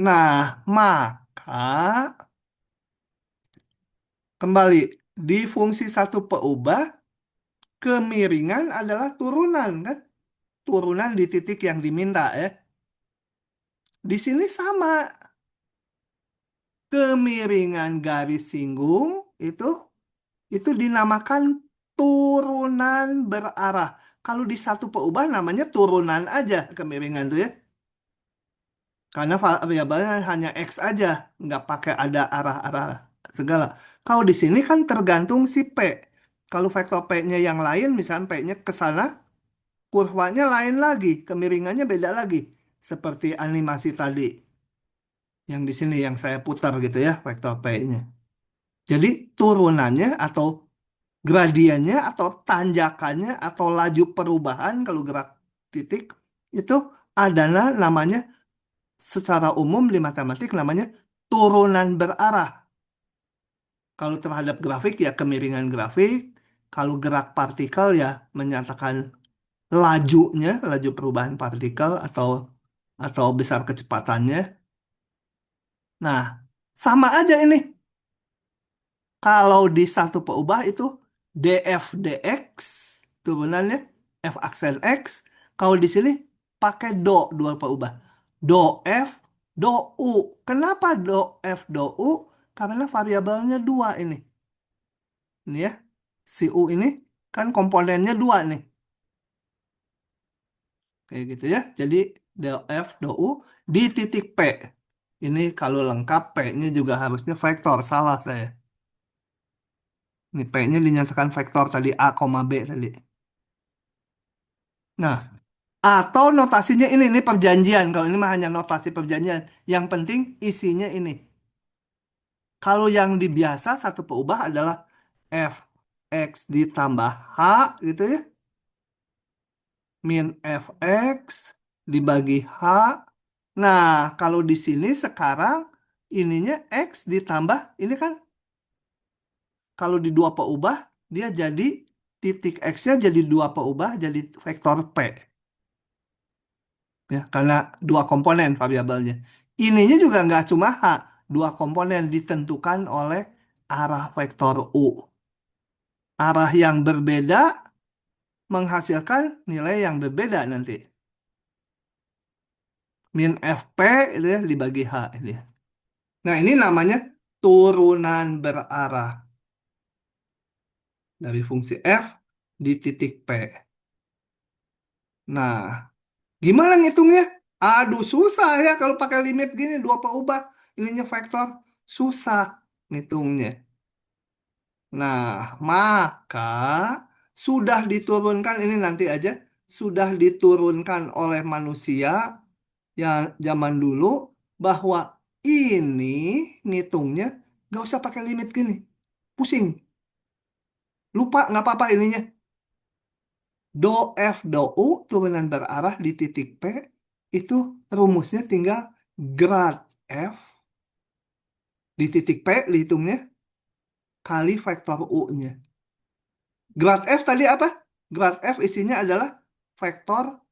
Nah, maka kembali di fungsi satu peubah, kemiringan adalah turunan kan? Turunan di titik yang diminta ya. Di sini sama, kemiringan garis singgung itu itu dinamakan turunan berarah. Kalau di satu peubah namanya turunan aja kemiringan tuh ya. Karena variabelnya hanya X aja, nggak pakai ada arah-arah segala. Kalau di sini kan tergantung si P. Kalau vektor P-nya yang lain, misalnya P-nya ke sana, kurvanya lain lagi, kemiringannya beda lagi. Seperti animasi tadi, yang di sini yang saya putar gitu ya, vektor P-nya. Jadi turunannya atau gradiennya atau tanjakannya atau laju perubahan kalau gerak titik itu adalah namanya, secara umum di matematik namanya turunan berarah. Kalau terhadap grafik ya kemiringan grafik, kalau gerak partikel ya menyatakan lajunya, laju perubahan partikel atau besar kecepatannya. Nah, sama aja ini. Kalau di satu peubah itu df dx turunannya f aksen x. Kalau di sini pakai dua peubah. Do f, do u. Kenapa do f, do u? Karena variabelnya dua ini. Ini ya, si u ini kan komponennya dua nih. Kayak gitu ya. Jadi do f, do u di titik P. Ini kalau lengkap P-nya juga harusnya vektor. Salah saya. Ini P-nya dinyatakan vektor tadi A, B tadi. Nah, atau notasinya ini perjanjian. Kalau ini mah hanya notasi perjanjian. Yang penting isinya ini. Kalau yang dibiasa satu peubah adalah f x ditambah h gitu ya. Min fx dibagi h. Nah, kalau di sini sekarang ininya x ditambah ini kan kalau di dua peubah dia jadi titik X-nya jadi dua peubah jadi vektor P. Ya, karena dua komponen variabelnya. Ininya juga nggak cuma H, dua komponen ditentukan oleh arah vektor U. Arah yang berbeda menghasilkan nilai yang berbeda nanti. Min FP itu ya dibagi H ini. Nah, ini namanya turunan berarah dari fungsi F di titik P. Nah, gimana ngitungnya? Aduh, susah ya kalau pakai limit gini dua peubah, ininya vektor, susah ngitungnya. Nah, maka sudah diturunkan ini nanti aja sudah diturunkan oleh manusia yang zaman dulu bahwa ini ngitungnya nggak usah pakai limit gini, pusing, lupa nggak apa-apa ininya. Do F do U turunan berarah di titik P itu rumusnya tinggal grad F di titik P dihitungnya kali vektor U-nya. Grad F tadi apa? Grad F isinya adalah vektor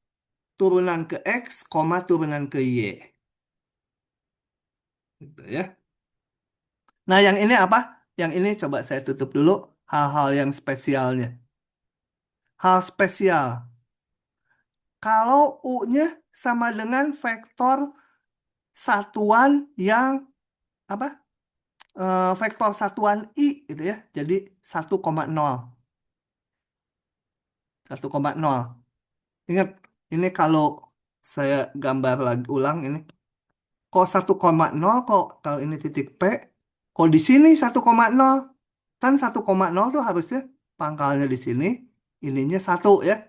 turunan ke X, koma turunan ke Y. Gitu ya. Nah, yang ini apa? Yang ini coba saya tutup dulu hal-hal yang spesialnya. Hal spesial. Kalau U-nya sama dengan vektor satuan yang apa? Vektor satuan I gitu ya. Jadi 1,0. 1,0. Ingat, ini kalau saya gambar lagi ulang ini. Kok 1,0 kok kalau ini titik P, kok di sini 1,0. Kan 1,0 tuh harusnya pangkalnya di sini, ininya satu ya,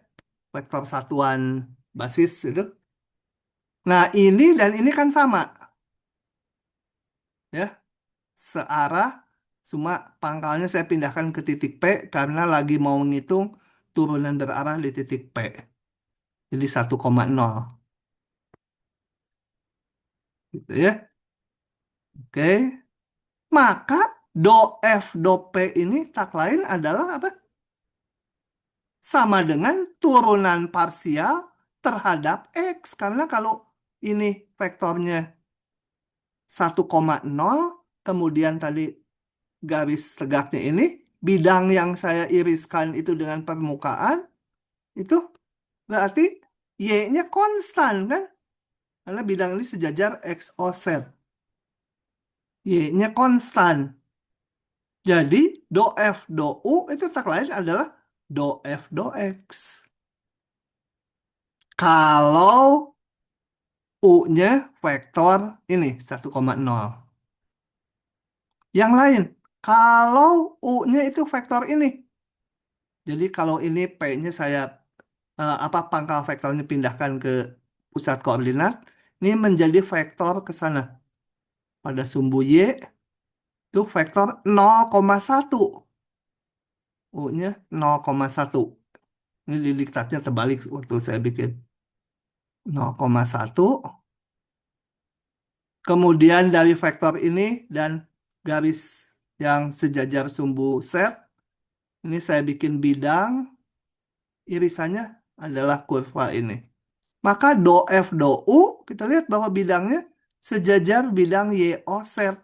vektor satuan basis itu. Nah, ini dan ini kan sama ya, searah, cuma pangkalnya saya pindahkan ke titik P karena lagi mau menghitung turunan berarah di titik P. Jadi 1,0 gitu ya. Oke. Maka do F do P ini tak lain adalah apa? Sama dengan turunan parsial terhadap X. Karena kalau ini vektornya 1,0, kemudian tadi garis tegaknya ini, bidang yang saya iriskan itu dengan permukaan, itu berarti Y-nya konstan kan? Karena bidang ini sejajar X offset. Y-nya konstan. Jadi do F do U itu tak lain adalah do F do X. Kalau U-nya vektor ini 1,0. Yang lain, kalau U-nya itu vektor ini. Jadi kalau ini P-nya saya apa pangkal vektornya pindahkan ke pusat koordinat, ini menjadi vektor ke sana. Pada sumbu Y itu vektor 0,1. U-nya 0,1. Ini di diktatnya terbalik waktu saya bikin. 0,1. Kemudian dari vektor ini dan garis yang sejajar sumbu set, ini saya bikin bidang, irisannya adalah kurva ini. Maka do F do U, kita lihat bahwa bidangnya sejajar bidang YO set.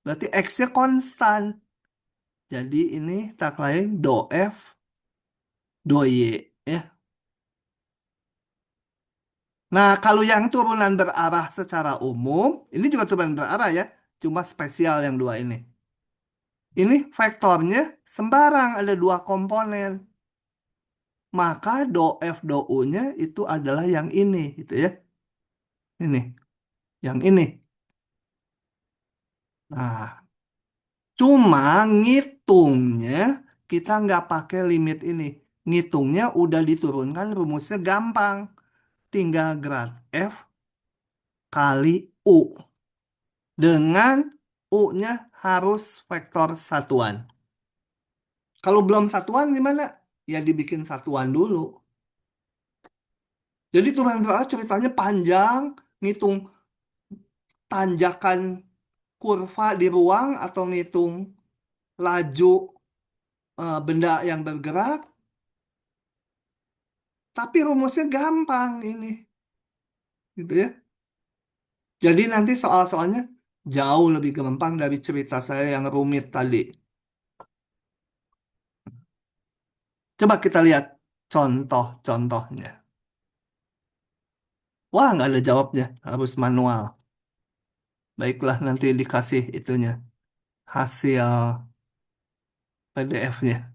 Berarti X-nya konstan. Jadi ini tak lain do F do Y. Ya. Nah, kalau yang turunan berarah secara umum, ini juga turunan berarah ya, cuma spesial yang dua ini. Ini vektornya sembarang ada dua komponen. Maka do F do U-nya itu adalah yang ini, gitu ya. Ini, yang ini. Nah, cuma ngitungnya kita nggak pakai limit ini. Ngitungnya udah diturunkan rumusnya gampang. Tinggal grad F kali U. Dengan U-nya harus vektor satuan. Kalau belum satuan gimana? Ya dibikin satuan dulu. Jadi turunan berarah ceritanya panjang, ngitung tanjakan kurva di ruang atau ngitung laju benda yang bergerak, tapi rumusnya gampang ini, gitu ya. Jadi nanti soal-soalnya jauh lebih gampang dari cerita saya yang rumit tadi. Coba kita lihat contoh-contohnya. Wah, nggak ada jawabnya, harus manual. Baiklah, nanti dikasih itunya, hasil PDF-nya.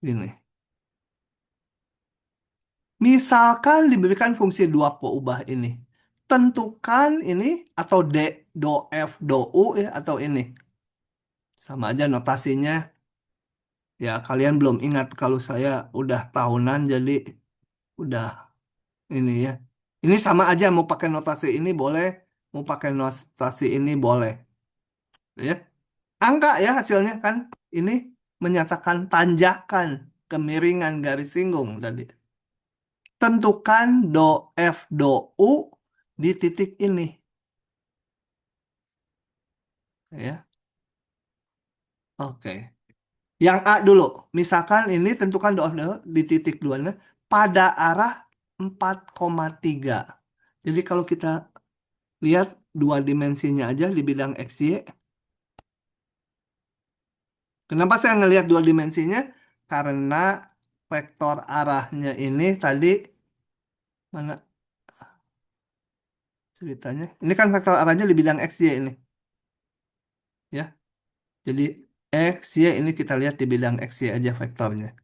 Ini. Misalkan diberikan fungsi dua peubah ini. Tentukan ini atau D, do F, do U ya, atau ini. Sama aja notasinya. Ya, kalian belum ingat kalau saya udah tahunan jadi udah ini ya. Ini sama aja mau pakai notasi ini boleh, mau pakai notasi ini boleh. Ya. Angka ya hasilnya kan. Ini menyatakan tanjakan, kemiringan garis singgung tadi. Tentukan do F do U di titik ini. Ya, oke. Yang A dulu. Misalkan ini tentukan do F do U di titik 2 pada arah 4,3. Jadi kalau kita lihat dua dimensinya aja di bidang X, Y. Kenapa saya ngelihat dua dimensinya? Karena vektor arahnya ini tadi mana ceritanya? Ini kan vektor arahnya di bidang X, Y ini. Ya, jadi X, Y ini kita lihat di bidang X, Y aja vektornya.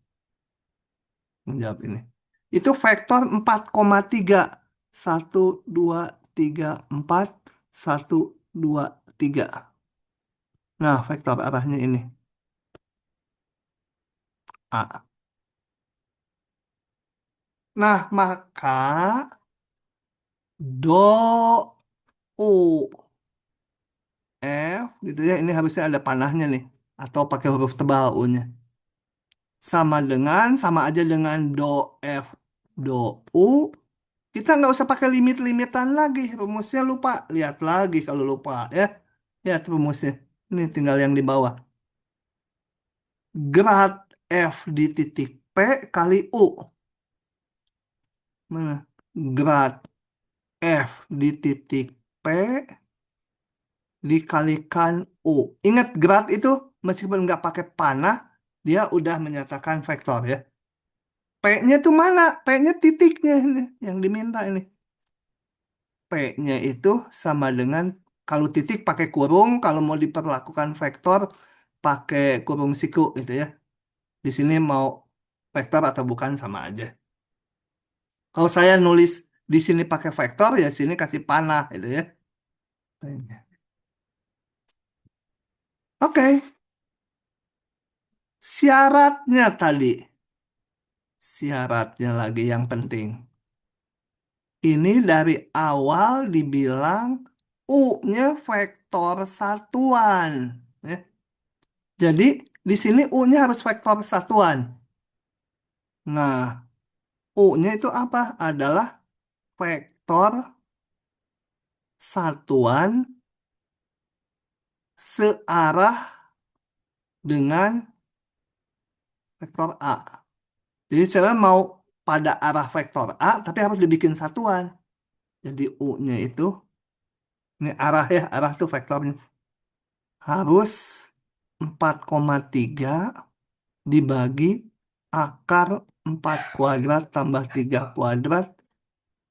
Menjawab ini. Itu vektor 4,3. 1, 2, 3, 4. 1, 2, 3. Nah, vektor arahnya ini. A. Nah, maka do U F gitu ya. Ini harusnya ada panahnya nih. Atau pakai huruf tebal U-nya. Sama aja dengan do F do U. Kita nggak usah pakai limit-limitan lagi. Rumusnya lupa. Lihat lagi kalau lupa ya. Lihat rumusnya. Ini tinggal yang di bawah. Grad F di titik P kali U. Mana? Grad F di titik P dikalikan U. Ingat grad itu meskipun nggak pakai panah, dia udah menyatakan vektor ya. P-nya tuh mana? P-nya titiknya ini yang diminta ini. P-nya itu sama dengan kalau titik pakai kurung, kalau mau diperlakukan vektor pakai kurung siku gitu ya. Di sini mau vektor atau bukan sama aja. Kalau saya nulis di sini pakai vektor ya sini kasih panah gitu ya. P-nya. Oke, syaratnya tadi. Syaratnya lagi yang penting. Ini dari awal dibilang U-nya vektor satuan. Ya. Jadi di sini U-nya harus vektor satuan. Nah, U-nya itu apa? Adalah vektor satuan searah dengan vektor A. Jadi saya mau pada arah vektor A, tapi harus dibikin satuan. Jadi U-nya itu, ini arah ya, arah tuh vektornya. Harus 4,3 dibagi akar 4 kuadrat tambah 3 kuadrat.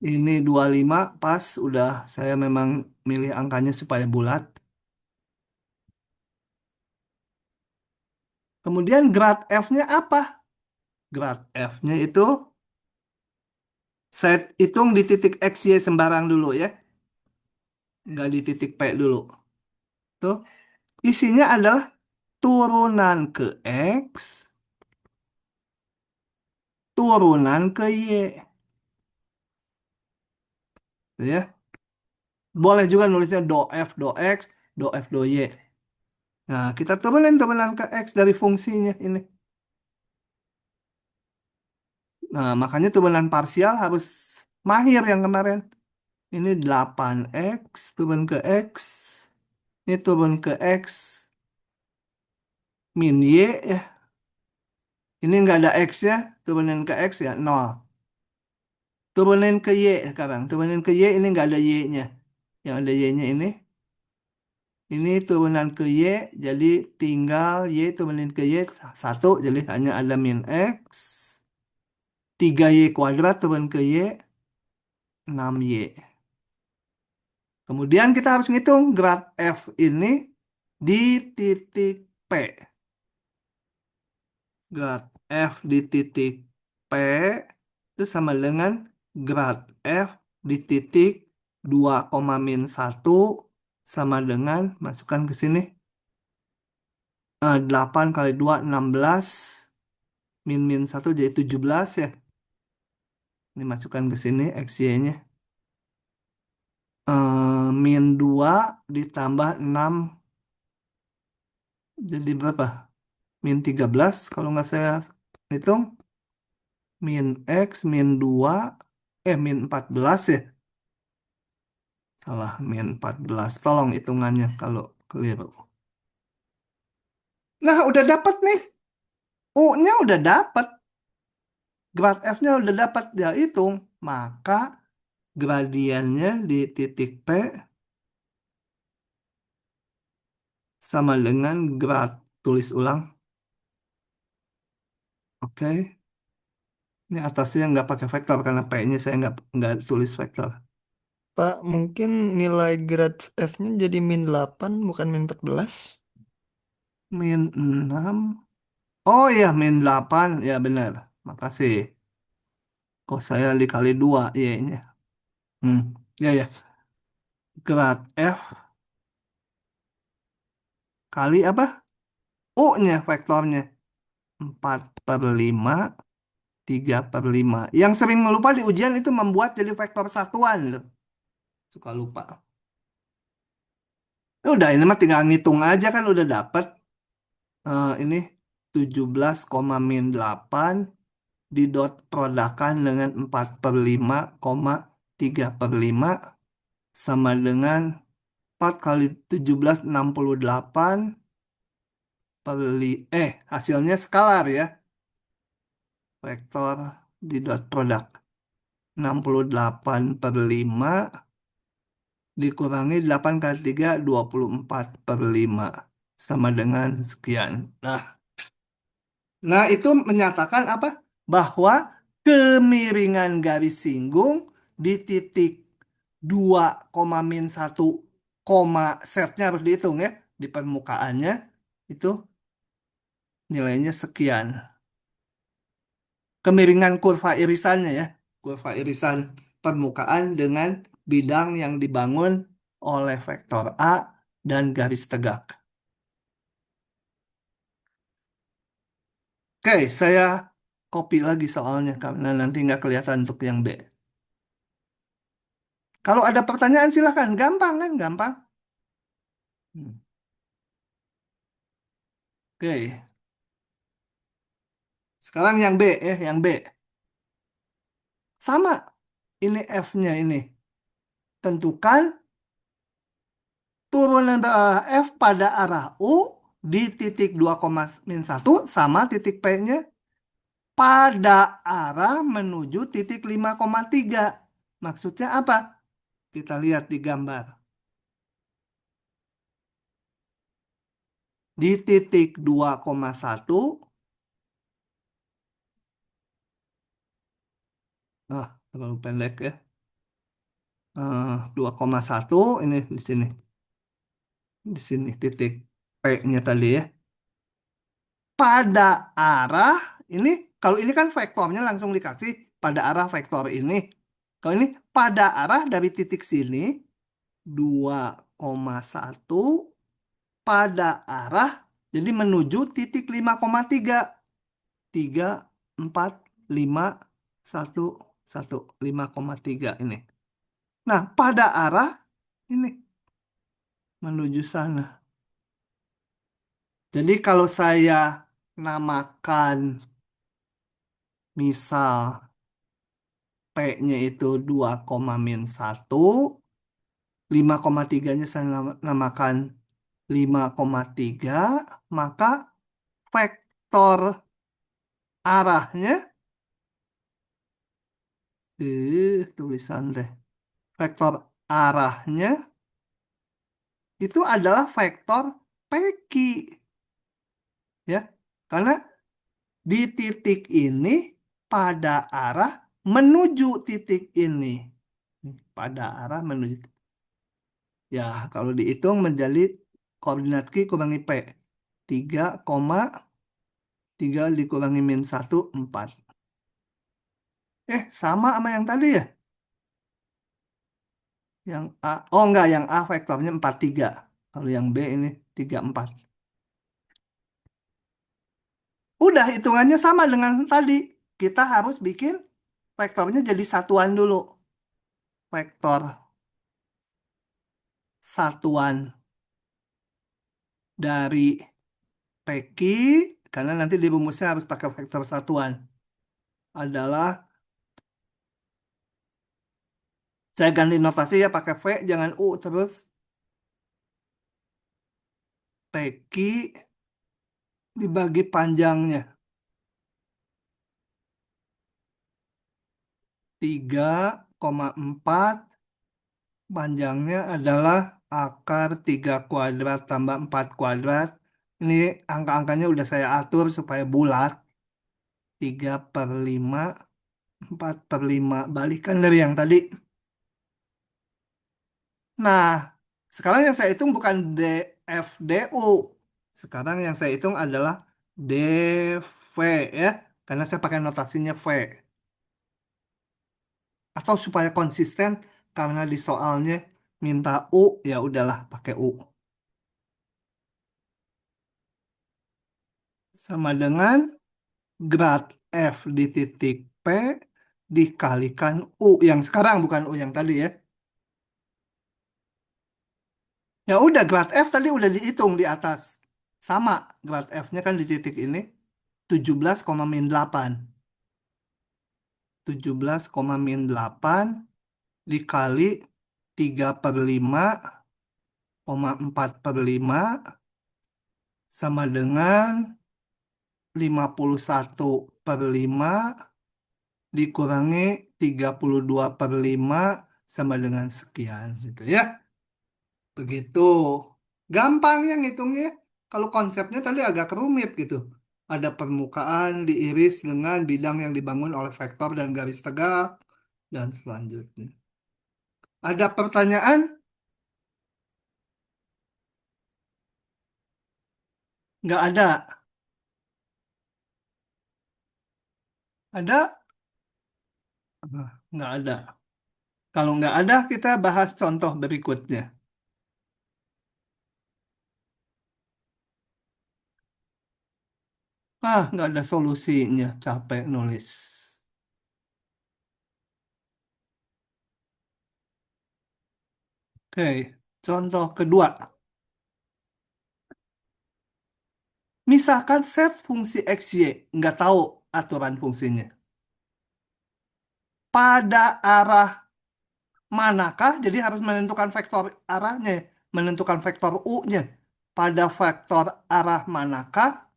Ini 25 pas, udah saya memang milih angkanya supaya bulat. Kemudian grad F-nya apa? Grad F-nya itu saya hitung di titik X, Y sembarang dulu ya. Nggak di titik P dulu. Tuh, isinya adalah turunan ke X, turunan ke Y. Tuh ya. Boleh juga nulisnya do F, do X, do F, do Y. Nah, kita turunan ke X dari fungsinya ini. Nah, makanya turunan parsial harus mahir yang kemarin. Ini 8X turun ke X. Ini turun ke X min Y ya. Ini nggak ada X-nya, turunin ke X ya, nol. Turunin ke Y sekarang. Turunin ke Y, ini nggak ada Y-nya. Yang ada Y-nya ini turunan ke Y, jadi tinggal Y turunin ke Y, satu, jadi hanya ada min X. 3Y kuadrat turun ke Y, 6Y. Kemudian kita harus ngitung grad F ini di titik P. Grad F di titik P itu sama dengan grad F di titik 2, min 1 sama dengan, masukkan ke sini, 8 kali 2, 16. Min 1 jadi 17 ya. Ini masukkan ke sini XY-nya. Min 2 ditambah 6 jadi berapa? Min 13 kalau nggak saya hitung. Min X, min 2, min 14 ya. Salah, min 14. Tolong hitungannya kalau keliru. Nah, udah dapat nih. U-nya udah dapat. Grad F-nya udah dapat. Dia hitung. Maka gradiennya di titik P sama dengan grad. Tulis ulang. Oke. Ini atasnya nggak pakai vektor karena P-nya saya nggak tulis vektor. Pak, mungkin nilai grad F-nya jadi min 8 bukan min 14. Min 6. Oh iya, min 8. Ya benar. Makasih. Kok saya dikali 2 Y-nya. Hmm. Ya ya. Grad F kali apa? U-nya vektornya. 4/5, 3/5. Yang sering lupa di ujian itu membuat jadi vektor satuan loh. Suka lupa. Ya udah, ini mah tinggal ngitung aja kan udah dapet. Ini 17, min 8 didot produkkan dengan 4/5, 3/5 sama dengan 4 kali 17, 68 hasilnya skalar ya. Vektor di dot produk 68/5 dikurangi 8 kali 3, 24/5 sama dengan sekian. Nah, itu menyatakan apa? Bahwa kemiringan garis singgung di titik 2, min 1, setnya harus dihitung ya. Di permukaannya itu nilainya sekian. Kemiringan kurva irisannya ya. Kurva irisan permukaan dengan bidang yang dibangun oleh vektor A dan garis tegak. Oke, saya copy lagi soalnya karena nanti nggak kelihatan untuk yang B. Kalau ada pertanyaan silahkan. Gampang kan? Gampang. Hmm. Oke. Sekarang yang B ya, yang B. Sama. Ini F-nya ini. Tentukan turunan F pada arah U di titik 2, min 1 sama titik P-nya pada arah menuju titik 5,3. Maksudnya apa? Kita lihat di gambar. Di titik 2,1, terlalu pendek ya. 2,1 ini di sini. Di sini titik P-nya tadi ya. Pada arah ini, kalau ini kan vektornya langsung dikasih pada arah vektor ini. Kalau ini pada arah dari titik sini 2,1 pada arah jadi menuju titik 5,3. 3, 4, 5, 1, 1, 5,3 ini. Nah, pada arah ini menuju sana. Jadi kalau saya namakan misal P-nya itu 2, min 1, 5,3-nya saya namakan 5,3, maka vektor arahnya, tulisan deh, vektor arahnya itu adalah vektor PQ, ya. Karena di titik ini pada arah menuju titik ini. Nih, pada arah menuju. Ya, kalau dihitung menjadi koordinat Q kurangi P. 3,3 dikurangi min 1, 4. Sama sama yang tadi ya? Yang A. Oh enggak, yang A vektornya 43. Kalau yang B ini 34. Udah, hitungannya sama dengan tadi. Kita harus bikin vektornya jadi satuan dulu. Vektor satuan dari PQ, karena nanti di rumusnya harus pakai vektor satuan, adalah, saya ganti notasi ya, pakai V, jangan U terus. PQ dibagi panjangnya. 3,4, panjangnya adalah akar 3 kuadrat tambah 4 kuadrat. Ini angka-angkanya udah saya atur supaya bulat. 3/5, 4/5. Balikan dari yang tadi. Nah, sekarang yang saya hitung bukan DFDU. Sekarang yang saya hitung adalah DV, ya. Karena saya pakai notasinya V. Atau supaya konsisten, karena di soalnya minta U, ya udahlah pakai U. Sama dengan grad F di titik P dikalikan U. Yang sekarang bukan U yang tadi ya. Ya udah, grad F tadi udah dihitung di atas. Sama, grad F-nya kan di titik ini 17,-8. 17,-8 dikali 3/5,4/5 sama dengan 51/5 dikurangi 32/5 sama dengan sekian gitu ya. Begitu. Gampang ya ngitungnya. Kalau konsepnya tadi agak rumit gitu. Ada permukaan diiris dengan bidang yang dibangun oleh vektor dan garis tegak dan selanjutnya. Ada pertanyaan? Nggak ada. Ada? Nggak ada. Kalau nggak ada, kita bahas contoh berikutnya. Nggak ada solusinya. Capek nulis. Oke, contoh kedua. Misalkan set fungsi x, y. Nggak tahu aturan fungsinya. Pada arah manakah? Jadi harus menentukan vektor arahnya. Menentukan vektor U-nya. Pada vektor arah manakah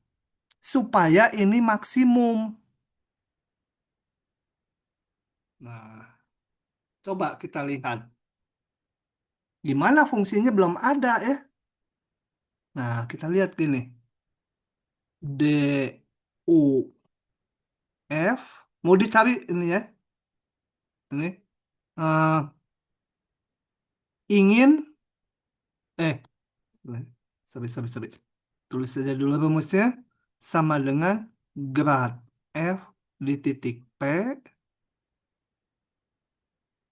supaya ini maksimum. Nah, coba kita lihat. Gimana fungsinya belum ada ya. Nah, kita lihat gini. D, U, F. Mau dicari ini ya. Ini. eh, ingin. Eh, sorry. Tulis saja dulu rumusnya. Sama dengan grad F di titik P.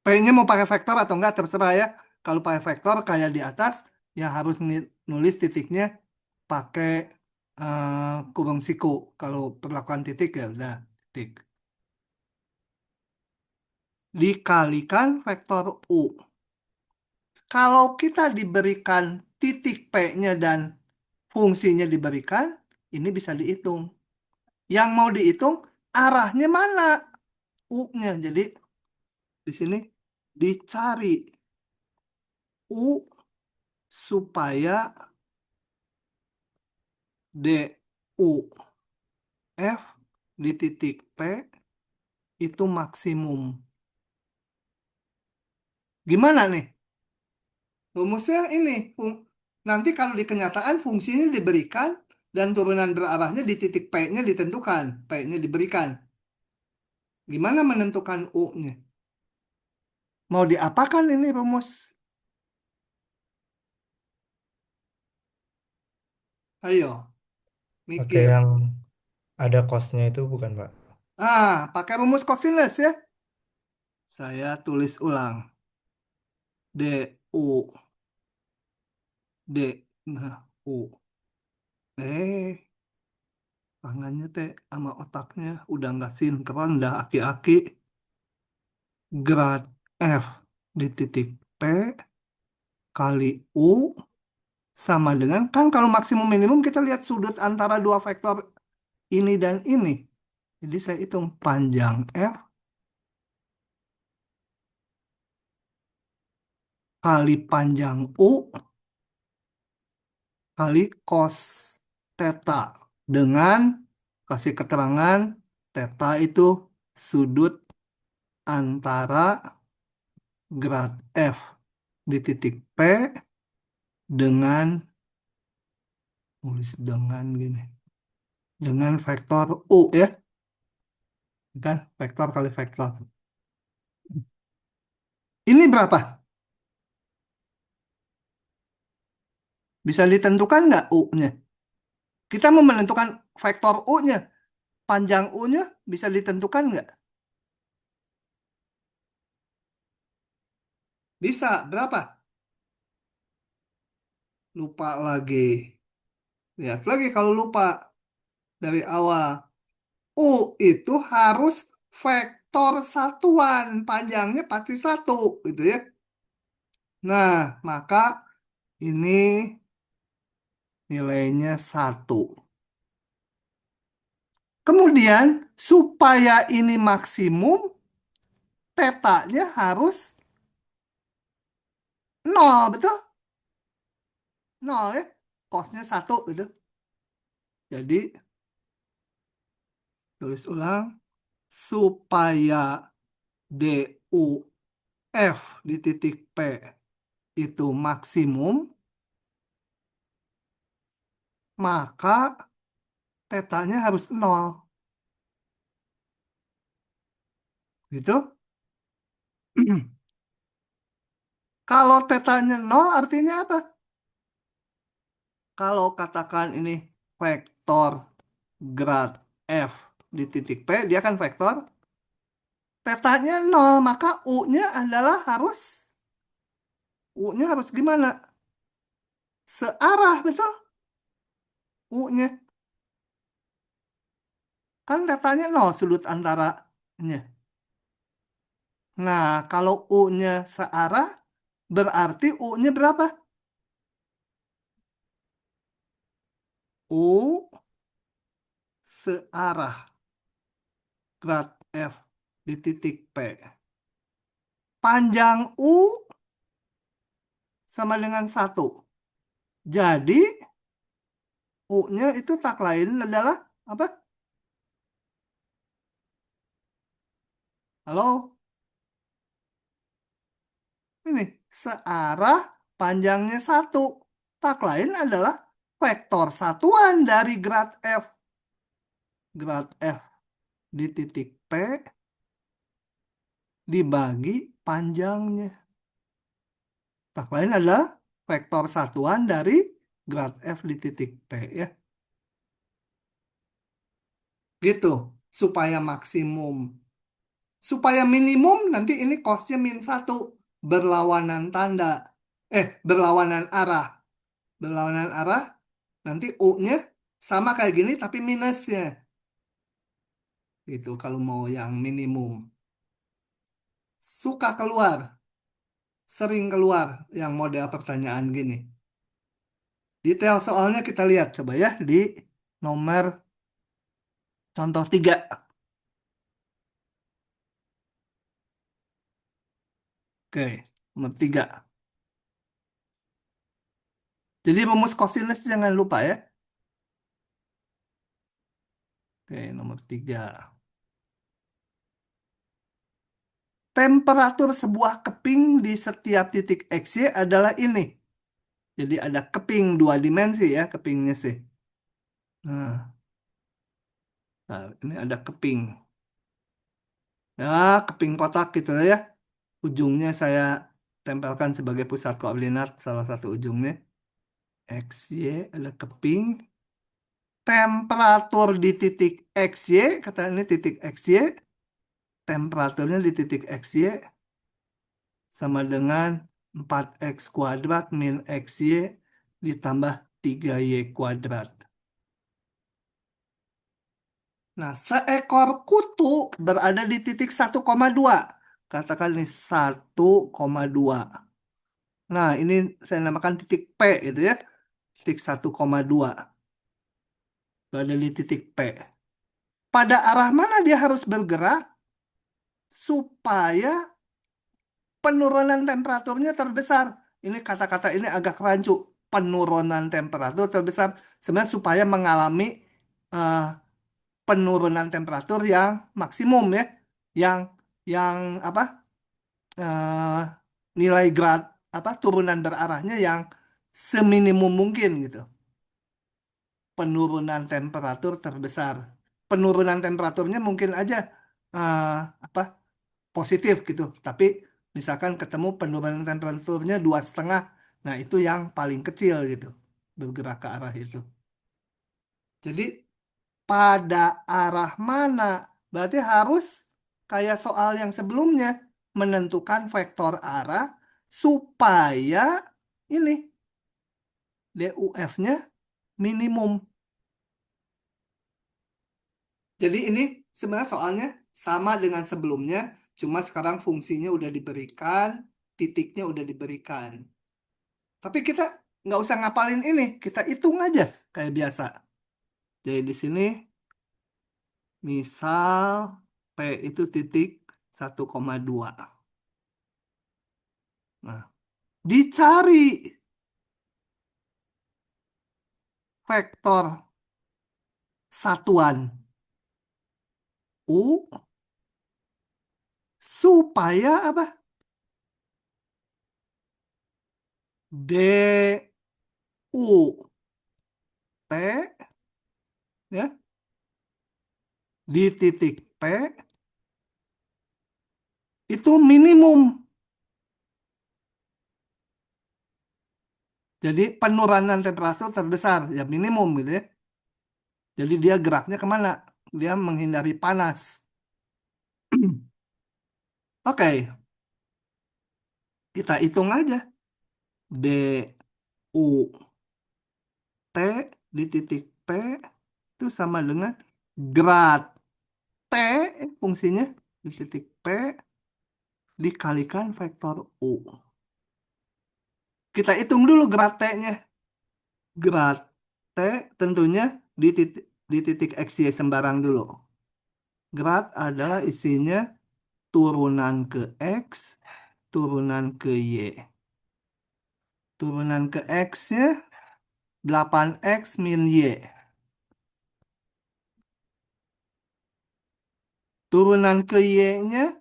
P-nya mau pakai vektor atau enggak terserah ya. Kalau pakai vektor kayak di atas, ya harus nulis titiknya pakai kurung siku. Kalau perlakuan titik ya udah titik. Dikalikan vektor U. Kalau kita diberikan titik P-nya dan fungsinya diberikan, ini bisa dihitung. Yang mau dihitung arahnya mana? U-nya. Jadi di sini dicari U supaya D, U, F di titik P itu maksimum. Gimana nih? Rumusnya ini. Nanti kalau di kenyataan fungsinya diberikan dan turunan berarahnya di titik P-nya ditentukan. P-nya diberikan. Gimana menentukan U-nya? Mau diapakan ini rumus? Ayo, Pakai mikir. yang ada cosnya itu bukan, Pak? Pakai rumus cosinus ya. Saya tulis ulang. D, U, D, nah, U. Eh, tangannya teh sama otaknya udah nggak sinkron, udah aki-aki. Grad F di titik P kali U sama dengan, kan kalau maksimum minimum kita lihat sudut antara dua vektor ini dan ini. Jadi saya hitung panjang F kali panjang U kali cos theta dengan kasih keterangan theta itu sudut antara grad F di titik P dengan, tulis dengan gini, dengan vektor U ya, kan vektor kali vektor. Ini berapa? Bisa ditentukan nggak U-nya? Kita mau menentukan vektor U-nya, panjang U-nya bisa ditentukan nggak? Bisa, berapa? Lupa lagi. Lihat lagi kalau lupa dari awal. U itu harus vektor satuan, panjangnya pasti satu, gitu ya. Nah, maka ini nilainya satu. Kemudian, supaya ini maksimum, tetanya harus nol, betul? Nol ya, cosnya satu gitu. Jadi, tulis ulang, supaya DUF di titik P itu maksimum, maka tetanya harus nol. Gitu. Kalau tetanya nol artinya apa? Kalau katakan ini vektor grad F di titik P, dia kan vektor. Tetanya nol, maka U-nya adalah U-nya harus gimana? Searah, betul? U-nya. Kan tetanya nol sudut antaranya. Nah, kalau U-nya searah, berarti U-nya berapa? U searah grad F di titik P. Panjang U sama dengan satu. Jadi, U-nya itu tak lain adalah apa? Halo? Ini, searah panjangnya satu. Tak lain adalah vektor satuan dari grad F. Grad F di titik P dibagi panjangnya. Tak lain adalah vektor satuan dari grad F di titik P ya. Gitu, supaya maksimum. Supaya minimum nanti ini cosnya min satu. Berlawanan tanda. Berlawanan arah. Berlawanan arah, nanti U-nya sama kayak gini tapi minusnya. Gitu kalau mau yang minimum. Suka keluar, sering keluar yang model pertanyaan gini. Detail soalnya kita lihat coba ya di nomor contoh 3. Oke, nomor 3. Jadi rumus cosinus jangan lupa ya. Oke, nomor 3. Temperatur sebuah keping di setiap titik XY adalah ini. Jadi ada keping 2 dimensi ya, kepingnya sih. Nah, ini ada keping. Ya, keping kotak gitu ya. Ujungnya saya tempelkan sebagai pusat koordinat salah satu ujungnya. XY ada keping. Temperatur di titik XY, kata ini titik XY. Temperaturnya di titik XY sama dengan 4X kuadrat min XY ditambah 3Y kuadrat. Nah, seekor kutu berada di titik 1,2. Katakan ini 1,2. Nah, ini saya namakan titik P itu ya. Titik 1,2. Berada di titik P. Pada arah mana dia harus bergerak supaya penurunan temperaturnya terbesar? Ini kata-kata ini agak rancu. Penurunan temperatur terbesar. Sebenarnya supaya mengalami eh, penurunan temperatur yang maksimum ya. Yang yang apa? eh, Nilai grad apa turunan berarahnya yang seminimum mungkin gitu. Penurunan temperatur terbesar. Penurunan temperaturnya mungkin aja eh, apa positif gitu, tapi misalkan ketemu penurunan temperaturnya 2,5, nah itu yang paling kecil gitu bergerak ke arah itu. Jadi pada arah mana? Berarti harus kayak soal yang sebelumnya menentukan vektor arah supaya ini DUF-nya minimum. Jadi ini sebenarnya soalnya sama dengan sebelumnya, cuma sekarang fungsinya udah diberikan, titiknya udah diberikan. Tapi kita nggak usah ngapalin ini, kita hitung aja kayak biasa. Jadi di sini misal P itu titik 1,2. Nah, dicari vektor satuan U supaya apa? DU T ya di titik P itu minimum. Jadi penurunan temperatur terbesar ya minimum gitu ya. Jadi dia geraknya kemana? Dia menghindari panas. Oke, kita hitung aja. DU T di titik P itu sama dengan grad T fungsinya di titik P dikalikan vektor U. Kita hitung dulu grad T-nya. Grad T tentunya di titik XY sembarang dulu. Grad adalah isinya turunan ke X, turunan ke Y. Turunan ke X-nya 8X min Y. Turunan ke Y-nya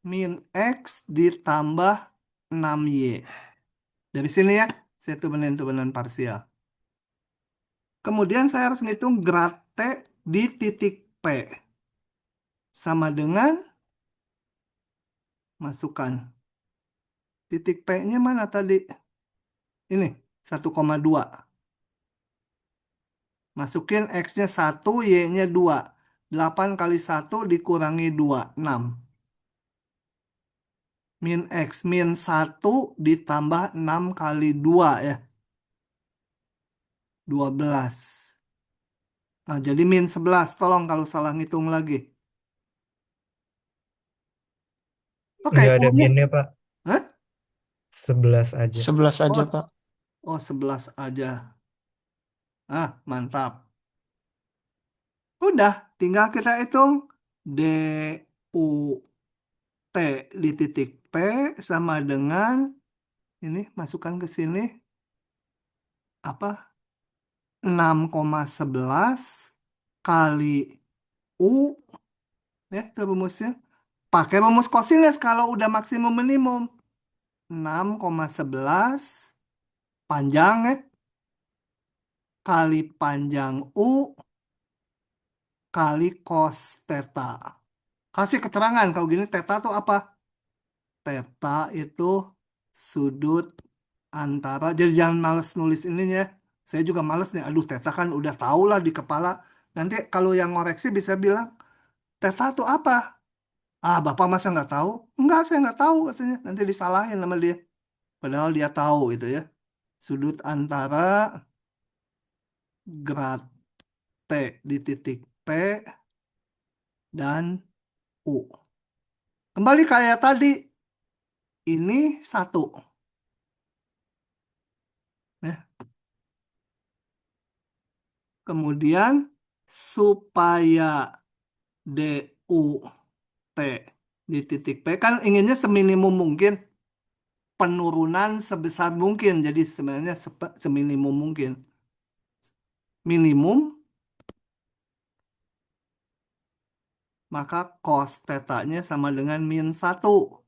min X ditambah 6Y. Dari sini ya, saya turunan parsial. Kemudian saya harus ngitung grad T di titik P. Sama dengan, masukkan. Titik P-nya mana tadi? Ini, 1,2. Masukin X-nya 1, Y-nya 2. 8 kali 1 dikurangi 2, 6. Min X, min 1 ditambah 6 kali 2 ya. 12. Nah, jadi min 11. Tolong kalau salah ngitung lagi. Oke, Nggak ada U-nya. minnya, Pak. Hah? 11 aja. 11 aja, Oh, Pak. oh 11 aja. Ah, mantap. Udah, tinggal kita hitung DU T di titik P sama dengan ini masukkan ke sini apa 6,11 kali U, ya itu rumusnya. Pakai rumus kosinus kalau udah maksimum minimum. 6,11 panjang ya, kali panjang U kali cos theta. Kasih keterangan kalau gini theta itu apa? Theta itu sudut antara, jadi jangan males nulis ininya. Saya juga males nih, aduh theta kan udah tau lah di kepala. Nanti kalau yang ngoreksi bisa bilang, theta itu apa? Ah, Bapak masa nggak tahu? Enggak, saya nggak tahu katanya. Nanti disalahin sama dia. Padahal dia tahu itu ya. Sudut antara grad T di titik P dan U. Kembali kayak tadi, ini satu. Ya. Kemudian supaya DUT di titik P kan inginnya seminimum mungkin, penurunan sebesar mungkin. Jadi sebenarnya seminimum mungkin. Minimum, maka cos tetanya sama dengan min satu.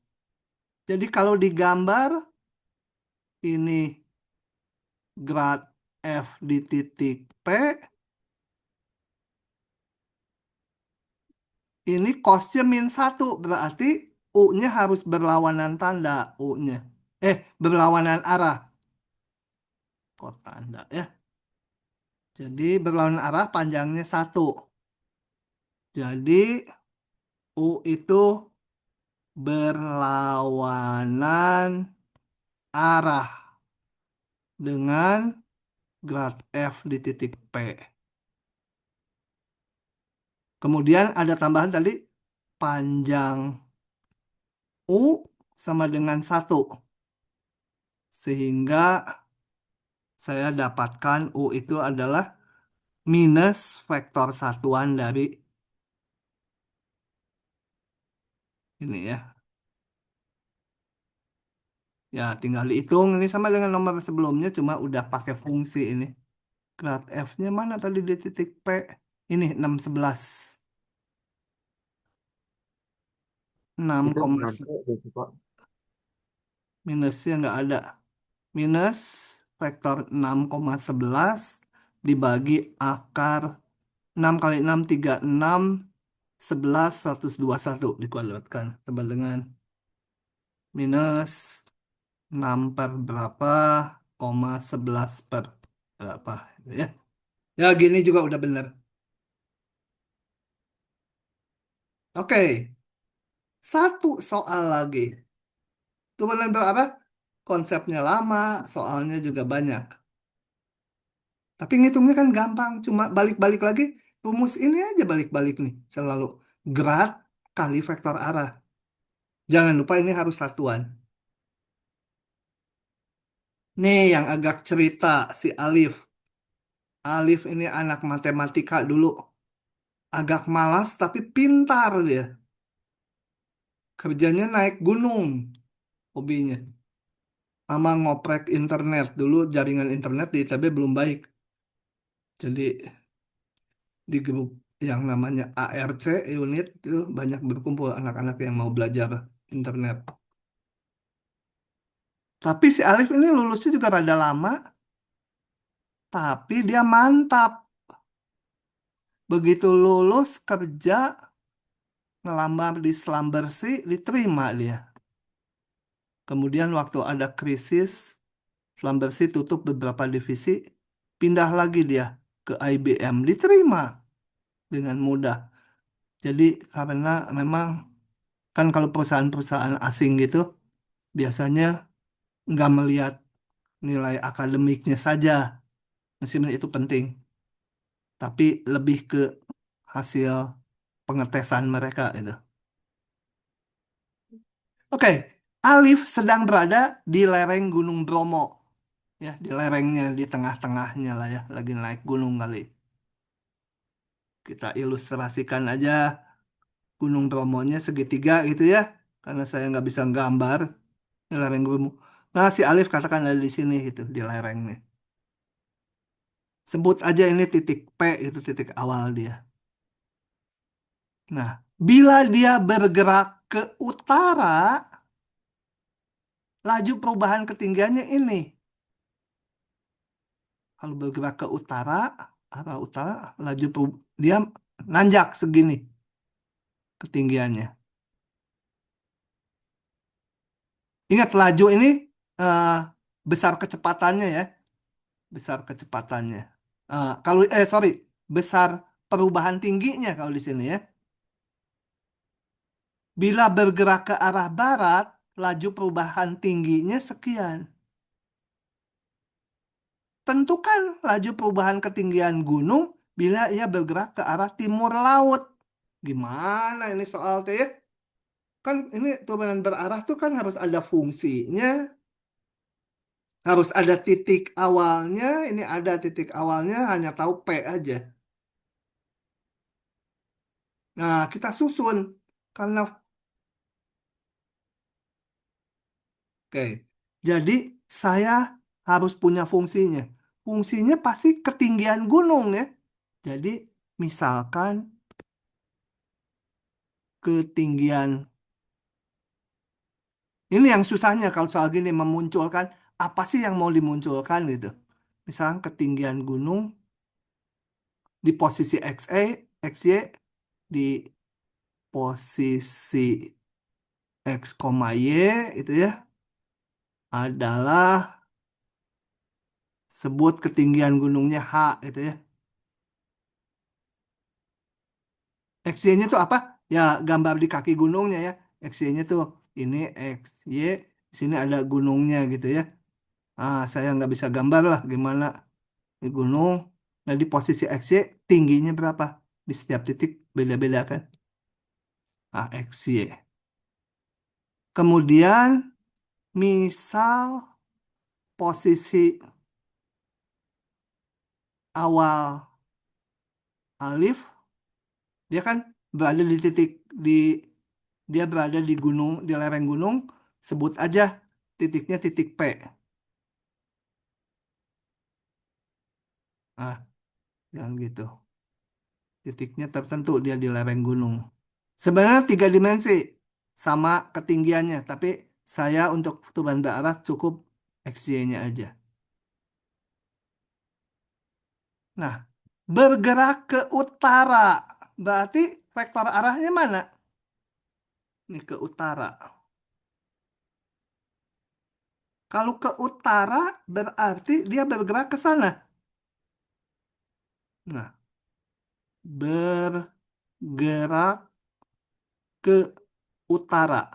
Jadi kalau digambar, ini grad F di titik P, ini cosnya min satu. Berarti U-nya harus berlawanan tanda U-nya. Berlawanan arah. Kok tanda ya? Jadi berlawanan arah panjangnya satu. Jadi U itu berlawanan arah dengan grad F di titik P. Kemudian ada tambahan tadi, panjang U sama dengan satu. Sehingga saya dapatkan U itu adalah minus vektor satuan dari ini ya. Ya, tinggal dihitung. Ini sama dengan nomor sebelumnya, cuma udah pakai fungsi ini. Grad F-nya mana tadi di titik P? Ini 6,11. Itu 6, berarti gitu Pak. minusnya nggak ada. Minus vektor 6,11 dibagi akar 6 kali 6, 36, 11, 121 dikuadratkan. Sama dengan minus 6 per berapa, koma 11 per berapa. Ya, ya gini juga udah bener. Oke, satu soal lagi. Itu bener berapa? Konsepnya lama, soalnya juga banyak. Tapi ngitungnya kan gampang, cuma balik-balik lagi, rumus ini aja balik-balik nih, selalu. Grad kali vektor arah. Jangan lupa ini harus satuan. Nih yang agak cerita si Alif. Alif ini anak matematika dulu. Agak malas tapi pintar dia. Kerjanya naik gunung, hobinya. Sama ngoprek internet. Dulu jaringan internet di ITB belum baik. Jadi di grup yang namanya ARC unit itu banyak berkumpul anak-anak yang mau belajar internet. Tapi si Alif ini lulusnya juga rada lama, tapi dia mantap. Begitu lulus kerja, ngelamar di Selam Bersih, diterima dia. Kemudian waktu ada krisis, Selam Bersih tutup beberapa divisi, pindah lagi dia ke IBM, diterima dengan mudah. Jadi karena memang kan kalau perusahaan-perusahaan asing gitu, biasanya nggak melihat nilai akademiknya saja, meskipun itu penting, tapi lebih ke hasil pengetesan mereka itu. Oke, Alif sedang berada di lereng Gunung Bromo, ya di lerengnya di tengah-tengahnya lah ya, lagi naik gunung kali. Kita ilustrasikan aja Gunung Bromonya segitiga gitu ya, karena saya nggak bisa gambar di lereng gunung. Nah si Alif katakan ada di sini gitu di lereng nih. Sebut aja ini titik P, itu titik awal dia. Nah, bila dia bergerak ke utara, laju perubahan ketinggiannya ini. Kalau bergerak ke utara, arah utara, dia nanjak segini ketinggiannya. Ingat, laju ini eh, besar kecepatannya ya, besar kecepatannya. Sorry, besar perubahan tingginya kalau di sini ya. Bila bergerak ke arah barat, laju perubahan tingginya sekian. Tentukan laju perubahan ketinggian gunung bila ia bergerak ke arah timur laut. Gimana ini soal teh ya? Kan ini turunan berarah tuh kan harus ada fungsinya, harus ada titik awalnya. Ini ada titik awalnya, hanya tahu P aja. Nah, kita susun. Karena, oke. Jadi, saya harus punya fungsinya. Fungsinya pasti ketinggian gunung ya. Jadi, misalkan ketinggian. Ini yang susahnya kalau soal gini, memunculkan apa sih yang mau dimunculkan gitu. Misalkan ketinggian gunung di posisi XY, XY di posisi X, Y itu ya adalah, sebut ketinggian gunungnya H itu ya. XY-nya tuh apa? Ya gambar di kaki gunungnya ya. XY-nya tuh ini XY, di sini ada gunungnya gitu ya. Saya nggak bisa gambar lah gimana di gunung. Nah, di posisi XY tingginya berapa? Di setiap titik beda-beda kan? XY. Kemudian misal posisi awal alif, dia kan berada di titik di dia berada di gunung, di lereng gunung, sebut aja titiknya titik P. Ah, yang gitu. Titiknya tertentu dia di lereng gunung. Sebenarnya 3 dimensi sama ketinggiannya, tapi saya untuk tuban daerah cukup XY-nya aja. Nah, bergerak ke utara, berarti vektor arahnya mana? Ini ke utara. Kalau ke utara berarti dia bergerak ke sana. Nah, bergerak ke utara.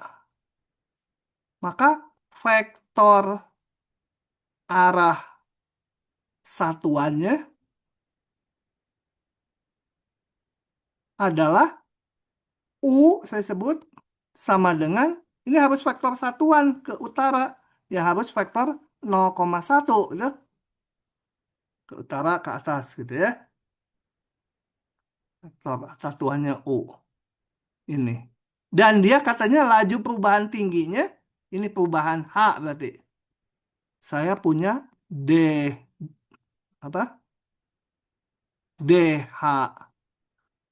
Maka vektor arah satuannya adalah U, saya sebut sama dengan, ini harus vektor satuan ke utara. Ya harus vektor 0,1 gitu. Ke utara ke atas gitu ya. Vektor satuannya U. Ini. Dan dia katanya laju perubahan tingginya, ini perubahan H berarti. Saya punya D apa? DH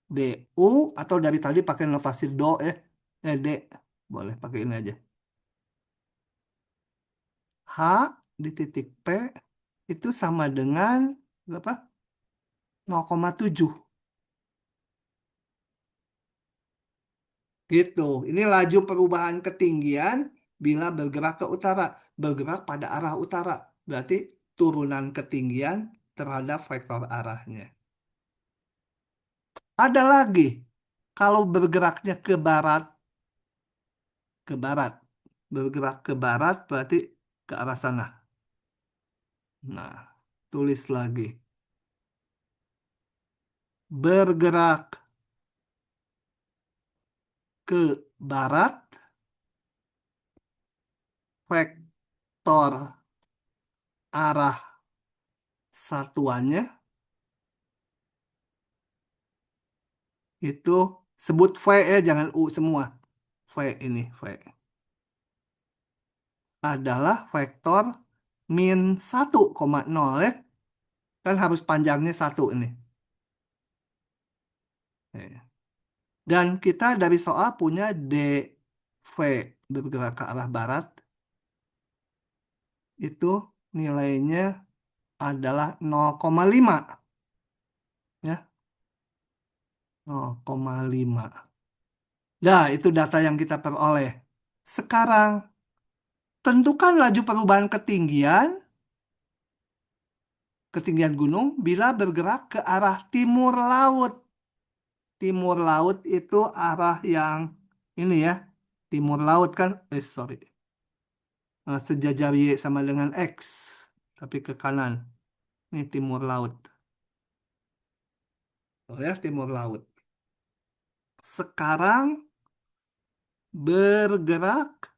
DU, atau dari tadi pakai notasi do ya. D. Boleh pakai ini aja. H di titik P itu sama dengan berapa? 0,7. Gitu. Ini laju perubahan ketinggian bila bergerak ke utara. Bergerak pada arah utara. Berarti turunan ketinggian terhadap vektor arahnya. Ada lagi. Kalau bergeraknya ke barat, ke barat. Bergerak ke barat berarti ke arah sana. Nah, tulis lagi. Bergerak ke barat, vektor arah satuannya itu sebut V ya, jangan U semua. V ini, V. Adalah vektor -1,0 ya. Kan harus panjangnya 1 ini. Dan kita dari soal punya DV bergerak ke arah barat. Itu nilainya adalah 0,5. Ya, 0,5. Nah, itu data yang kita peroleh. Sekarang, tentukan laju perubahan ketinggian gunung bila bergerak ke arah timur laut. Timur laut itu arah yang ini ya. Timur laut kan, sorry. Sejajar Y sama dengan X. Tapi ke kanan. Ini timur laut. Oh ya, timur laut. Sekarang bergerak.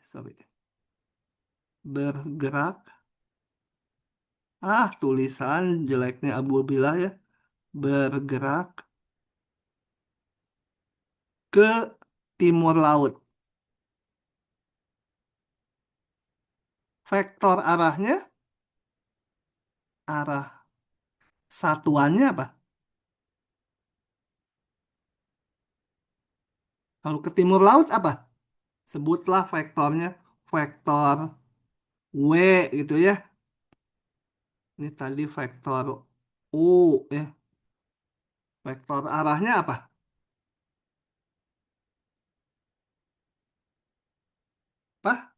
Sorry. Bergerak. Tulisan jeleknya Abu Billah ya. Bergerak ke timur laut. Vektor arahnya, arah satuannya apa? Kalau ke timur laut apa? Sebutlah vektornya, vektor W gitu ya. Ini tadi vektor U ya. Vektor arahnya apa? Apa?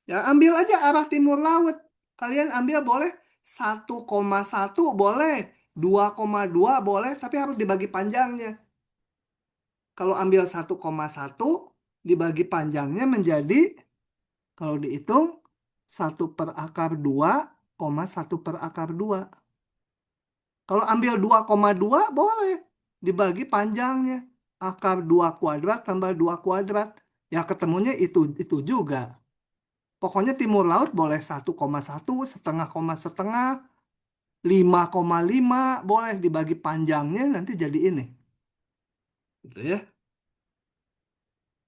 Ya ambil aja arah timur laut. Kalian ambil boleh 1,1 boleh, 2,2 boleh, tapi harus dibagi panjangnya. Kalau ambil 1,1 dibagi panjangnya menjadi, kalau dihitung, 1/2, 1/2. Kalau ambil 2,2 boleh dibagi panjangnya. Akar 2 kuadrat tambah 2 kuadrat. Ya ketemunya itu juga. Pokoknya timur laut boleh 1,1, setengah koma setengah, 5,5 boleh dibagi panjangnya nanti jadi ini. Gitu ya.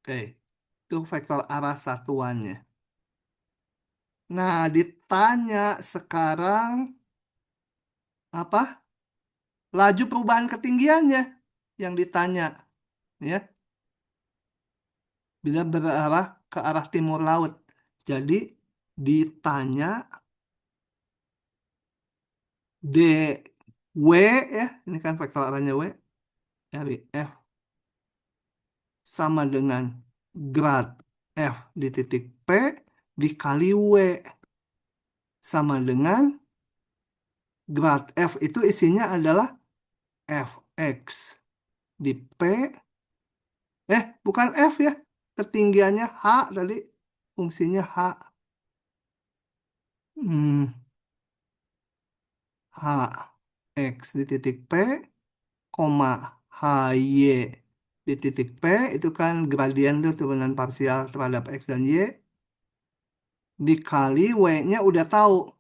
Oke. Itu vektor arah satuannya. Nah, ditanya sekarang apa? Laju perubahan ketinggiannya yang ditanya, ya. Bila berarah ke arah timur laut. Jadi ditanya dw ya, ini kan vektor arahnya W dari F sama dengan grad F di titik P dikali W sama dengan grad F itu isinya adalah Fx di P, bukan F ya, ketinggiannya H tadi, fungsinya H. H X di titik P, koma HY di titik P, itu kan gradien tuh turunan parsial terhadap X dan Y, dikali W-nya udah tahu.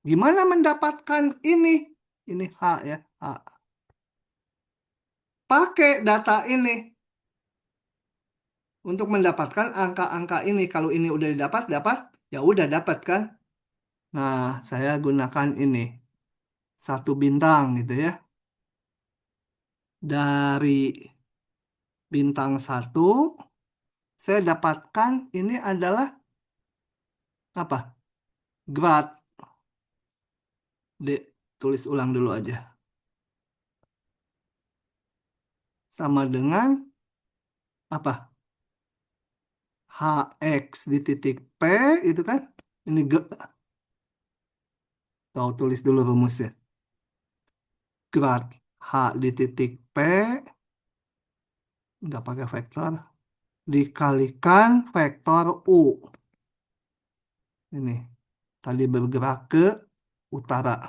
Gimana mendapatkan ini? Ini H ya, H. Pakai data ini untuk mendapatkan angka-angka ini. Kalau ini udah dapat, ya udah dapat kan? Nah, saya gunakan ini. 1 bintang gitu ya. Dari bintang 1, saya dapatkan ini adalah apa? Grad. Tulis ulang dulu aja. Sama dengan apa? HX di titik P itu kan. Ini tulis dulu rumusnya. Grad H di titik P nggak pakai vektor dikalikan vektor U. Ini tadi bergerak ke utara.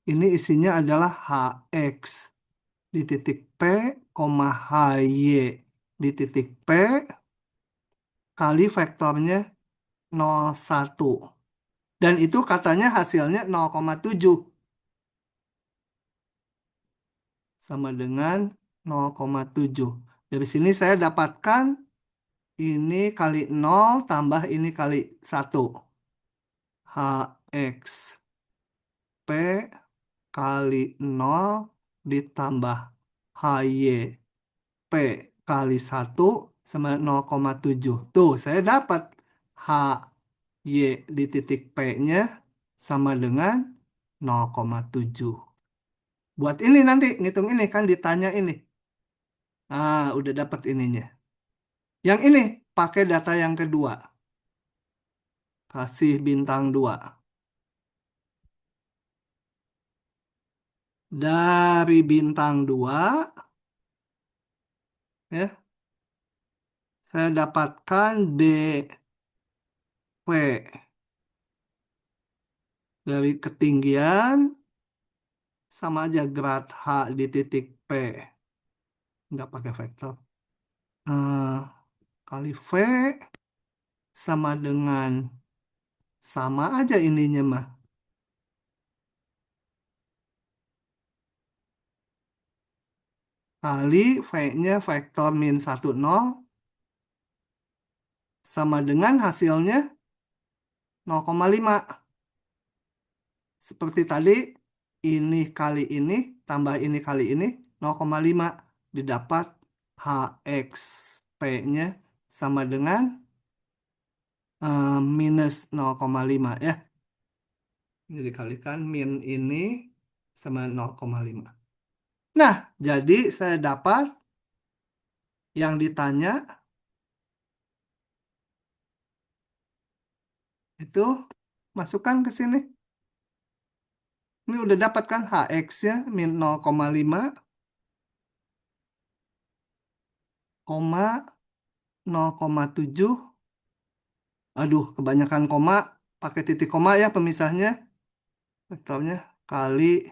Ini isinya adalah HX di titik P, HY di titik P, kali vektornya 0,1. Dan itu katanya hasilnya 0,7. Sama dengan 0,7. Dari sini saya dapatkan Ini kali 0 tambah ini kali 1. HX P kali 0 ditambah HY P kali 1 sama 0,7. Tuh, saya dapat HY di titik P-nya sama dengan 0,7. Buat ini nanti, ngitung ini kan ditanya ini. Ah, udah dapat ininya. Yang ini, pakai data yang kedua. Kasih bintang 2. Dari bintang 2, ya, saya dapatkan DP dari ketinggian sama aja grad H di titik P. Nggak pakai vektor. Kali V sama dengan sama aja ininya mah. Kali V-nya vektor min 1, 0 sama dengan hasilnya 0,5. Seperti tadi, ini kali ini tambah ini kali ini 0,5. Didapat HX P-nya sama dengan minus 0,5 ya. Ini dikalikan min ini sama 0,5. Nah, jadi saya dapat yang ditanya itu masukkan ke sini. Ini udah dapat kan HX-nya min 0,5, 0,7. Aduh, kebanyakan koma. Pakai titik koma ya pemisahnya. Vektornya kali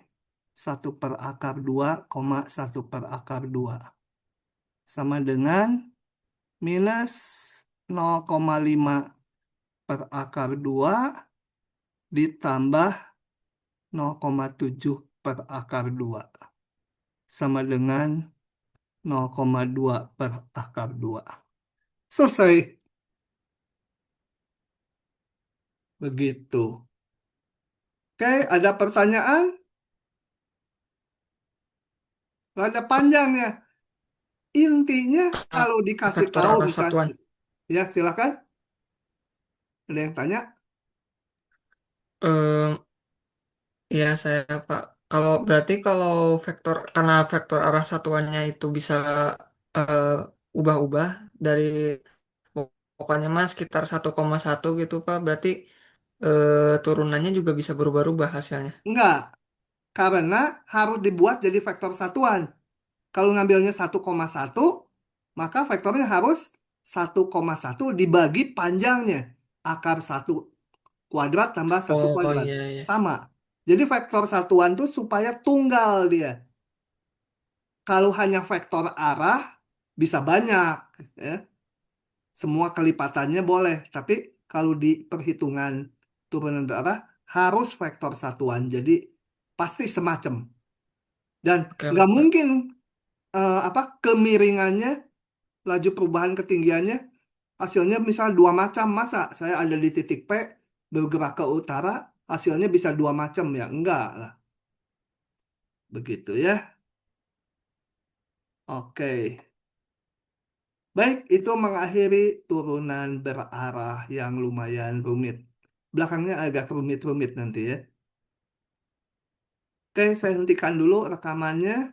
1/2, 1/2. Sama dengan minus 0,5/2 ditambah 0,7/2. Sama dengan 0,2/2. Selesai. Begitu. Oke, ada pertanyaan? Rada panjang ya. Intinya kalau dikasih Vektor tahu arah bisa. satuan. Ya, silakan. Ada yang tanya? Eh, ya saya Pak. Kalau berarti kalau vektor karena vektor arah satuannya itu bisa eh, ubah-ubah dari pokoknya mas sekitar 1,1 gitu Pak. Berarti turunannya juga bisa berubah-ubah hasilnya. Enggak, karena harus dibuat jadi vektor satuan. Kalau ngambilnya 1,1, maka vektornya harus 1,1 dibagi panjangnya. Akar 1 kuadrat tambah 1 Oh kuadrat. iya iya. Sama. Jadi vektor satuan tuh supaya tunggal dia. Kalau hanya vektor arah, bisa banyak. Ya. Semua kelipatannya boleh. Tapi kalau di perhitungan turunan berarah, harus vektor satuan. Jadi pasti semacam. Dan Oke nggak Pak. mungkin kemiringannya, laju perubahan ketinggiannya, hasilnya misal dua macam. Masa saya ada di titik P, bergerak ke utara, hasilnya bisa dua macam ya? Enggak lah. Begitu ya. Oke. Baik, itu mengakhiri turunan berarah yang lumayan rumit. Belakangnya agak rumit-rumit nanti ya. Oke, saya hentikan dulu rekamannya.